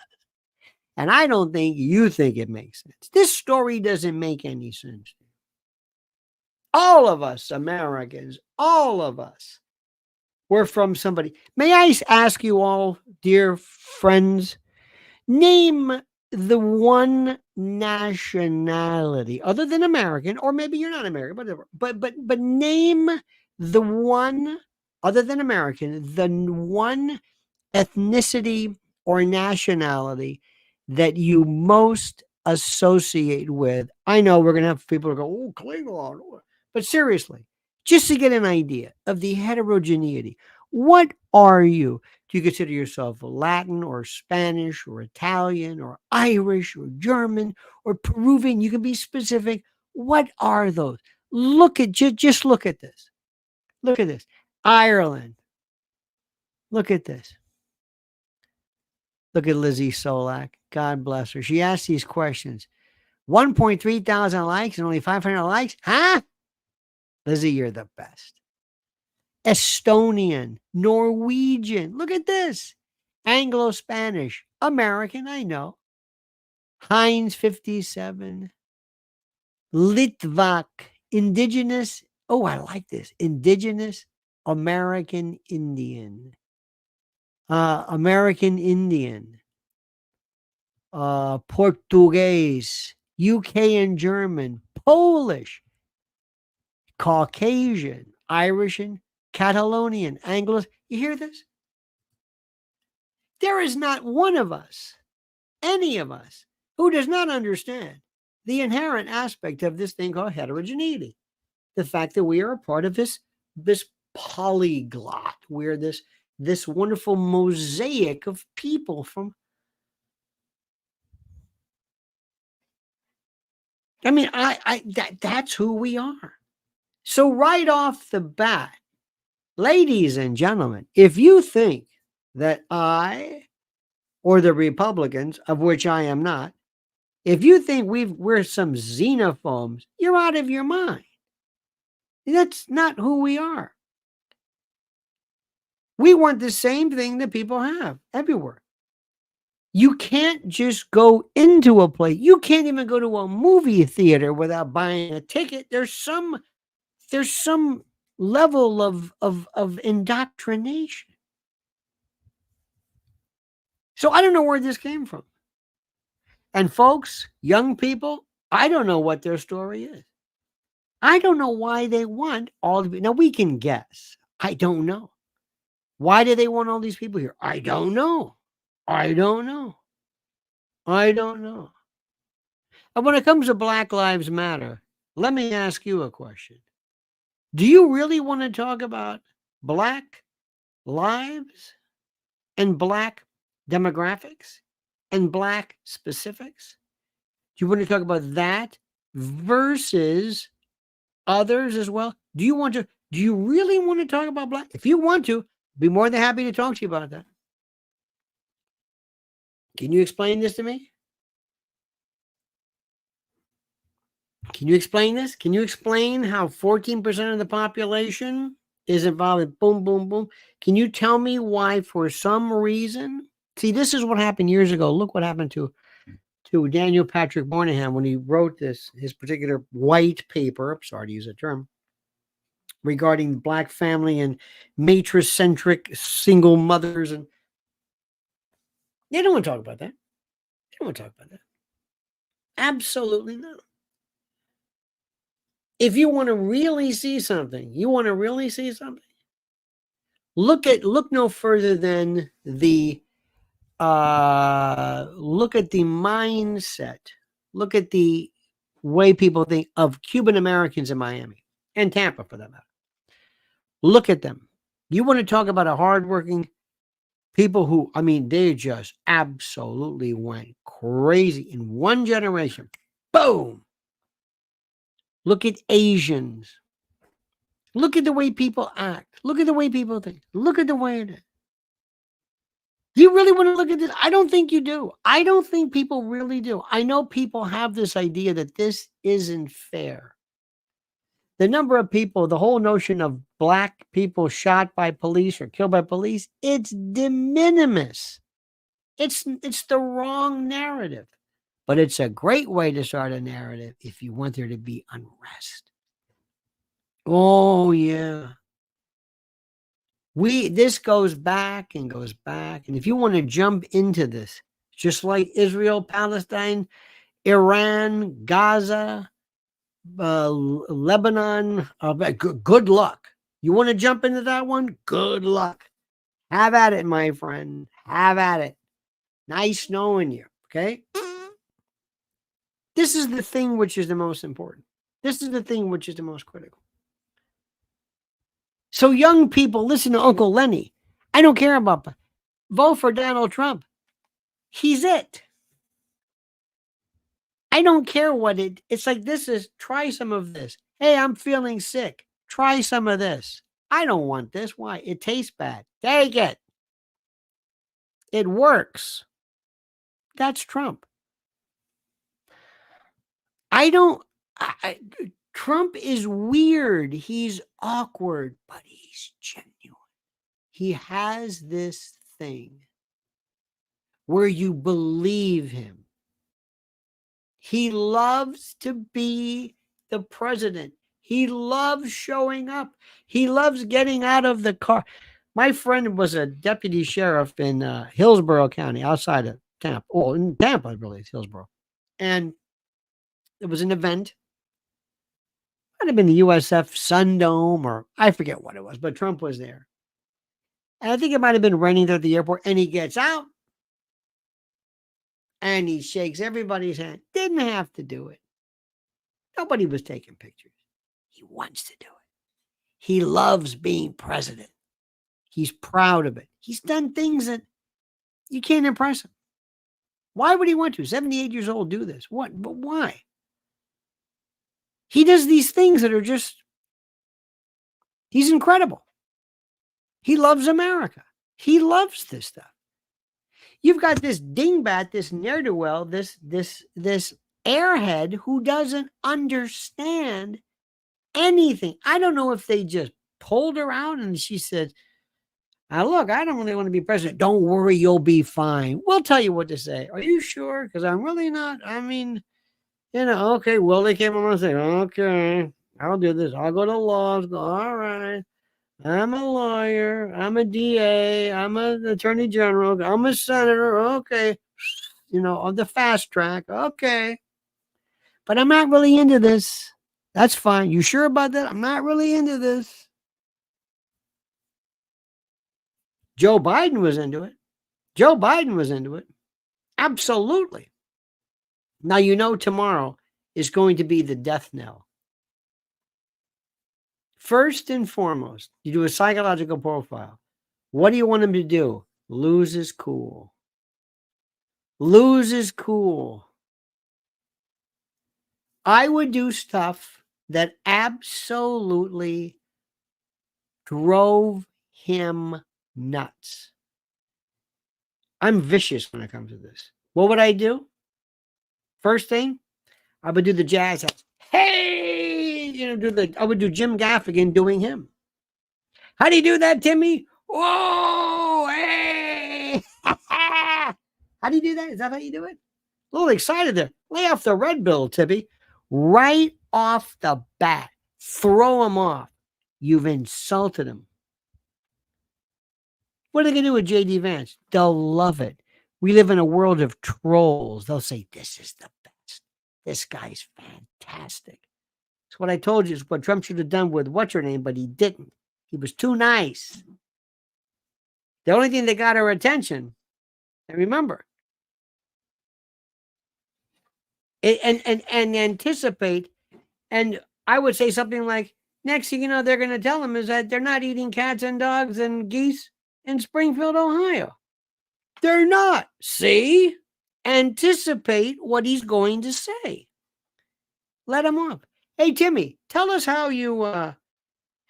And I don't think you think it makes sense. This story doesn't make any sense. All of us Americans, all of us, we're from somebody. May I ask you all, dear friends, name the one nationality other than American, or maybe you're not American, whatever. But name the one other than American, the one ethnicity or nationality that you most associate with. I know we're going to have people who go, oh, Klingon. But seriously, just to get an idea of the heterogeneity, what are you? Do you consider yourself Latin or Spanish or Italian or Irish or German or Peruvian? You can be specific. What are those? Look at, just look at this. Look at this. Ireland. Look at this. Look at Lizzie Solak. God bless her. She asked these questions. 1.3 thousand likes and only 500 likes? Huh? Lizzie, you're the best. Estonian, Norwegian. Look at this. Anglo-Spanish, American, I know. Heinz 57. Litvak, indigenous. Oh, I like this. Indigenous American Indian. American Indian. Portuguese, UK and German, Polish, Caucasian, Irish and Catalonian, Anglo. You hear this? There is not one of us, any of us, who does not understand the inherent aspect of this thing called heterogeneity. The fact that we are a part of this polyglot. We're this wonderful mosaic of people from. I mean, that's who we are. So right off the bat, ladies and gentlemen, if you think that I or the Republicans, of which I am not, if you think we're some xenophobes, you're out of your mind. That's not who we are. We want the same thing that people have everywhere. You can't just go into a place. You can't even go to a movie theater without buying a ticket. There's some level of indoctrination. So I don't know where this came from. And folks, young people, I don't know what their story is. I don't know why they want all the. Now we can guess. I don't know. Why do they want all these people here? I don't know. I don't know. I don't know. And when it comes to Black Lives Matter, let me ask you a question. Do you really want to talk about Black lives and Black demographics and Black specifics? Do you want to talk about that versus others as well? Do you really want to talk about black? If you want to, be more than happy to talk to you about that. Can you explain this to me? Can you explain this? Can you explain how 14% of the population is involved in boom, boom, boom? Can you tell me why, for some reason? See, this is what happened years ago. Look what happened to Daniel Patrick Moynihan when he wrote his particular white paper. I'm sorry to use that term, regarding black family and matricentric single mothers. And they don't want to talk about that. They don't want to talk about that. Absolutely not. If you want to really see something, look no further than look at the mindset, look at the way people think of Cuban Americans in Miami and Tampa, for that matter. Look at them. You want to talk about a hardworking people who, I mean, they just absolutely went crazy in one generation. Boom. Look at Asians. Look at the way people act. Look at the way people think. Look at the way it is. You really want to look at this? I don't think you do. I don't think people really do. I know people have this idea that this isn't fair. The number of people, the whole notion of black people shot by police or killed by police, it's de minimis. It's the wrong narrative. But it's a great way to start a narrative if you want there to be unrest. Oh, yeah. This goes back and goes back. And if you want to jump into this, just like Israel, Palestine, Iran, Gaza, Lebanon, good luck. You want to jump into that one? Good luck. Have at it, my friend. Have at it. Nice knowing you. Okay. This is the thing which is the most important. This is the thing which is the most critical. So young people, listen to Uncle Lenny. I don't care about, vote for Donald Trump. He's it. I don't care what it's like. This is, try some of this. Hey, I'm feeling sick. Try some of this. I don't want this. Why? It tastes bad. Take it. It works. That's Trump. Trump is weird. He's awkward, but he's genuine. He has this thing where you believe him. He loves to be the president. He loves showing up. He loves getting out of the car. My friend was a deputy sheriff in Hillsborough County, outside of Tampa. Oh, in Tampa, really, it's Hillsborough. And it was an event. Might have been the USF Sundome, or I forget what it was, but Trump was there. And I think it might have been raining there at the airport. And he gets out and he shakes everybody's hand. Didn't have to do it. Nobody was taking pictures. He wants to do it. He loves being president. He's proud of it. He's done things that you can't impress him. Why would he want to? 78 years old, do this. What? But why? He does these things that are just, he's incredible. He loves America. He loves this stuff. You've got this dingbat, this ne'er-do-well, this airhead who doesn't understand anything. I don't know if they just pulled her out and she said, look, I don't really want to be president. Don't worry, you'll be fine. We'll tell you what to say. Are you sure? Because I'm really not. I mean, okay, well, they came on and say, okay, I'll do this. I'll go to law school. All right. I'm a lawyer. I'm a DA. I'm an attorney general. I'm a senator. Okay. On the fast track. Okay. But I'm not really into this. That's fine. You sure about that? I'm not really into this. Joe Biden was into it. Absolutely. Now, tomorrow is going to be the death knell. First and foremost, you do a psychological profile. What do you want him to do? Lose his cool. I would do stuff that absolutely drove him nuts. I'm vicious when it comes to this. What would I do? First thing, I would do the jazz hands. Hey, I would do Jim Gaffigan doing him. How do you do that, Timmy? Whoa, hey. How do you do that? Is that how you do it? A little excited there. Lay off the red bill, Timmy. Right off the bat. Throw him off. You've insulted him. What are they going to do with J.D. Vance? They'll love it. We live in a world of trolls. They'll say, this is the best. This guy's fantastic. It's what I told you. It's what Trump should have done with what's her name, but he didn't. He was too nice. The only thing that got her attention, and remember, and anticipate, and I would say something like, next thing you know, they're going to tell him is that they're not eating cats and dogs and geese in Springfield, Ohio. They're not. See? Anticipate what he's going to say. Let him off. Hey, Timmy, tell us how you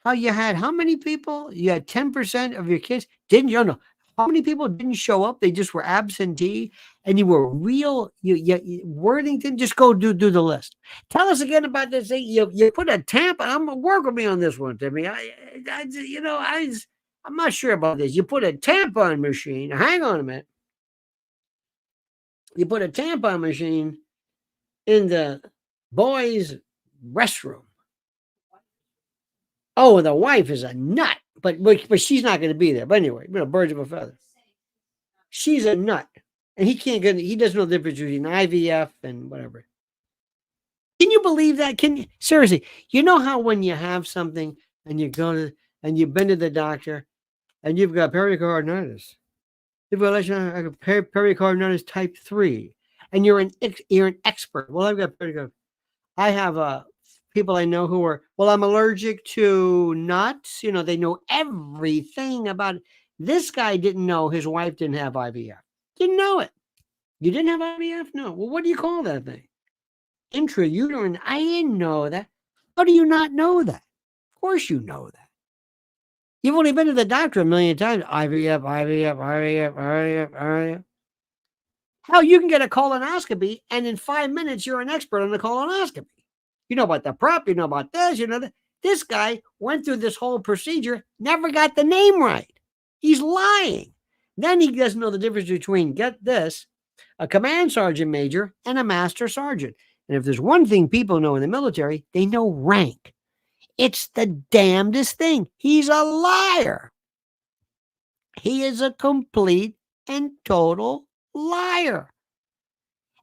had, how many people? You had 10% of your kids. Didn't you know? How many people didn't show up? They just were absentee, and you were real. Worthington, just go do the list. Tell us again about this thing. You put a tampon. Work with me on this one, Timmy. I'm not sure about this. You put a tampon machine. Hang on a minute. You put a tampon machine in the boys' restroom. Oh, the wife is a nut, but she's not going to be there. But anyway, birds of a feather. She's a nut, and he doesn't know the difference between IVF and whatever. Can you believe that? Seriously, you know how when you have something and you've been to the doctor and you've got pericarditis, you've got pericarditis type 3, and you're an expert. Well, I've got pericarditis. I have people I know who are, well, I'm allergic to nuts. They know everything about it. This guy didn't know his wife didn't have IVF. Didn't know it. You didn't have IVF? No. Well, what do you call that thing? Intrauterine. I didn't know that. How do you not know that? Of course you know that. You've only been to the doctor a million times. IVF. Hell, you can get a colonoscopy, and in 5 minutes, you're an expert on the colonoscopy. You know about the prep, you know about this, This guy went through this whole procedure, never got the name right. He's lying. Then he doesn't know the difference between, get this, a command sergeant major and a master sergeant. And if there's one thing people know in the military, they know rank. It's the damnedest thing. He's a liar. He is a complete and total liar.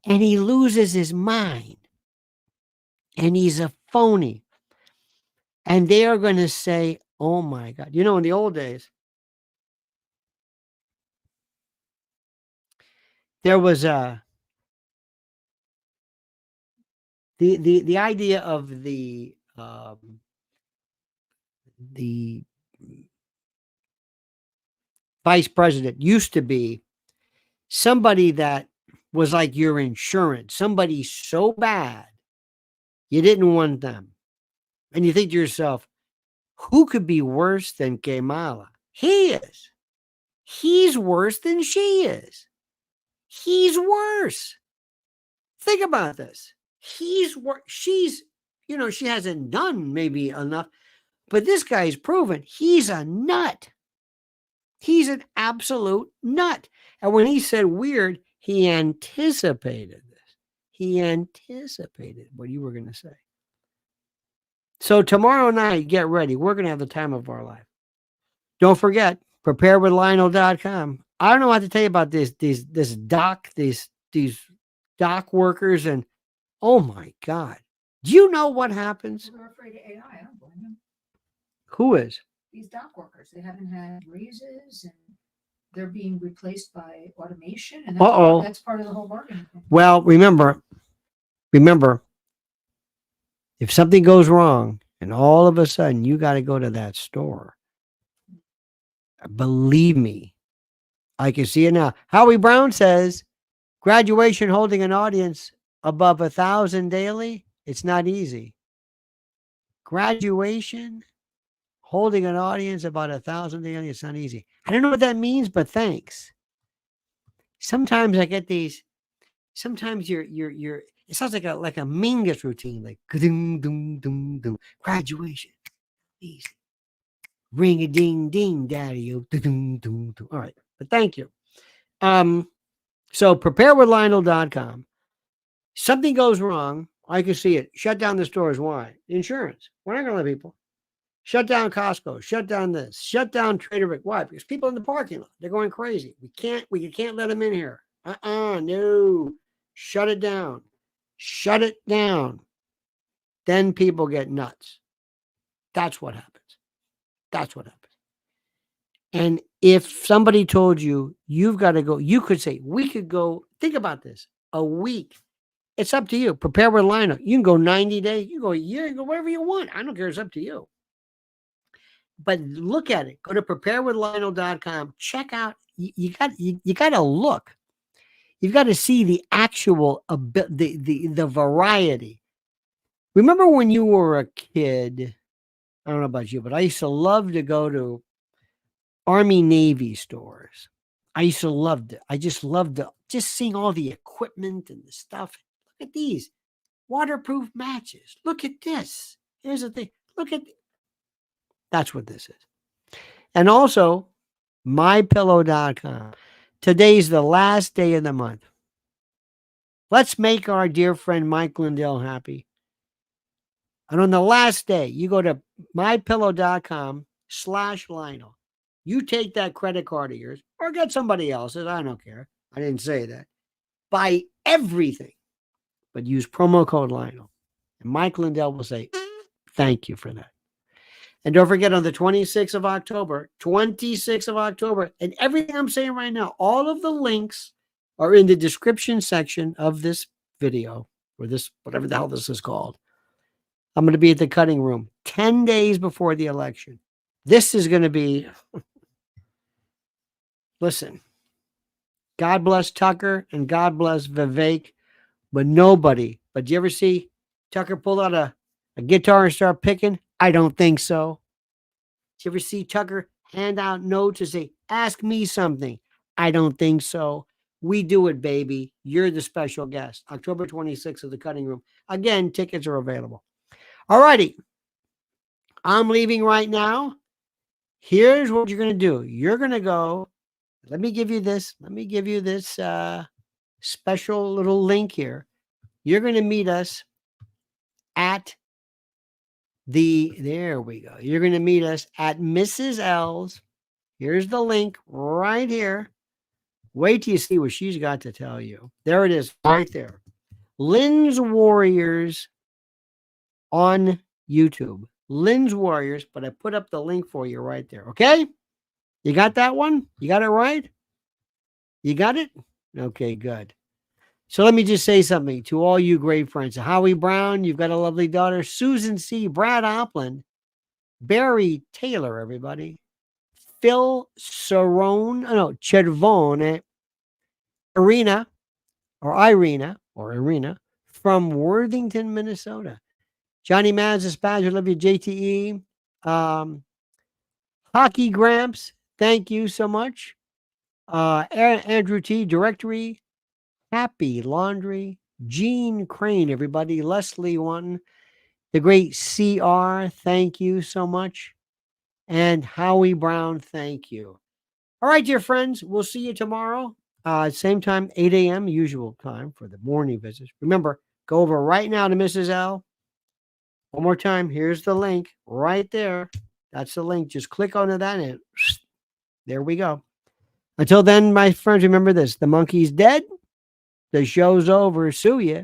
And he loses his mind. And he's a phony. And they are going to say, oh my God. In the old days, there was the idea of the vice president used to be somebody that was like your insurance, somebody so bad you didn't want them. And you think to yourself, who could be worse than Kamala? He is. He's worse than she is. He's worse. Think about this. He's worse. She's, she hasn't done maybe enough, but this guy's proven he's a nut. He's an absolute nut. And when he said weird, he anticipated this. He anticipated what you were going to say. So tomorrow night, get ready. We're going to have the time of our life. Don't forget, preparewithlionel.com. I don't know what to tell you about these doc workers, and oh my God. Do you know what happens? They're afraid of AI. I don't blame them. Who is? These dock workers. They haven't had raises, and they're being replaced by automation, and that's part of the whole bargain. Well, remember, if something goes wrong and all of a sudden you got to go to that store, believe me, I can see it now. Howie Brown says graduation holding an audience above 1,000 daily It's not easy. Graduation, holding an audience about 1,000 daily, it's not easy. I don't know what that means, but thanks. Sometimes I get these. Sometimes you're. It sounds like a Mingus routine, like doom doom doom doom. Graduation, easy. Ring a ding ding, daddy. Doom doom doom. All right, but thank you. So preparewithlionel.com. Something goes wrong. I can see it. Shut down the stores. Why? Insurance. We're not going to let people. Shut down Costco. Shut down this. Shut down Trader Vic. Why? Because people in the parking lot, they're going crazy. We can't let them in here. No. Shut it down. Shut it down. Then people get nuts. That's what happens. That's what happens. And if somebody told you, you've got to go, you could say, we could go, think about this, a week. It's up to you. Prepare with Lionel. You can go 90 days. You can go a year. You can go whatever you want. I don't care. It's up to you. But look at it. Go to preparewithlionel.com. Check out. You got to look. You've got to see the actual the variety. Remember when you were a kid? I don't know about you, but I used to love to go to Army Navy stores. I used to love it. I just loved just seeing all the equipment and the stuff. Look at these waterproof matches. Look at this. Here's the thing. Look at. That's what this is. And also, mypillow.com. Today's the last day of the month. Let's make our dear friend Mike Lindell happy. And on the last day, you go to mypillow.com/Lionel. You take that credit card of yours or get somebody else's. I don't care. I didn't say that. Buy everything, but use promo code Lionel. And Mike Lindell will say, thank you for that. And don't forget on the 26th of October, and everything I'm saying right now, all of the links are in the description section of this video or this, whatever the hell this is called. I'm going to be at the cutting room 10 days before the election. This is going to be, listen, God bless Tucker and God bless Vivek, but nobody, but do you ever see Tucker pull out a guitar and start picking? I don't think so. Did you ever see Tucker hand out notes and say, ask me something? I don't think so. We do it, baby. You're the special guest. October 26th of the cutting room. Again, tickets are available. All righty. I'm leaving right now. Here's what you're going to do. You're going to go. Let me give you this. Special little link here. You're going to meet us at there we go. You're going to meet us at Mrs. L's. Here's the link right here. Wait till you see what she's got to tell you. There it is right there. Lynn's Warriors on YouTube. Lynn's Warriors, but I put up the link for you right there. Okay? You got that one? You got it right? You got it? Okay, good. So let me just say something to all you great friends. Howie Brown, you've got a lovely daughter. Susan C., Brad Opland, Barry Taylor, everybody. Phil Cervone, Irina from Worthington, Minnesota. Johnny Maz's badge, I love you, JTE. Hockey Gramps, thank you so much. Andrew T., Directory. Happy Laundry, Gene Crane, everybody, Leslie Wanton, the great CR, thank you so much, and Howie Brown, thank you. All right, dear friends, we'll see you tomorrow, same time, 8 a.m., usual time for the morning visits. Remember, go over right now to Mrs. L. One more time, here's the link right there. That's the link. Just click onto that and there we go. Until then, my friends, remember this, the monkey's dead. The show's over. Sue ya.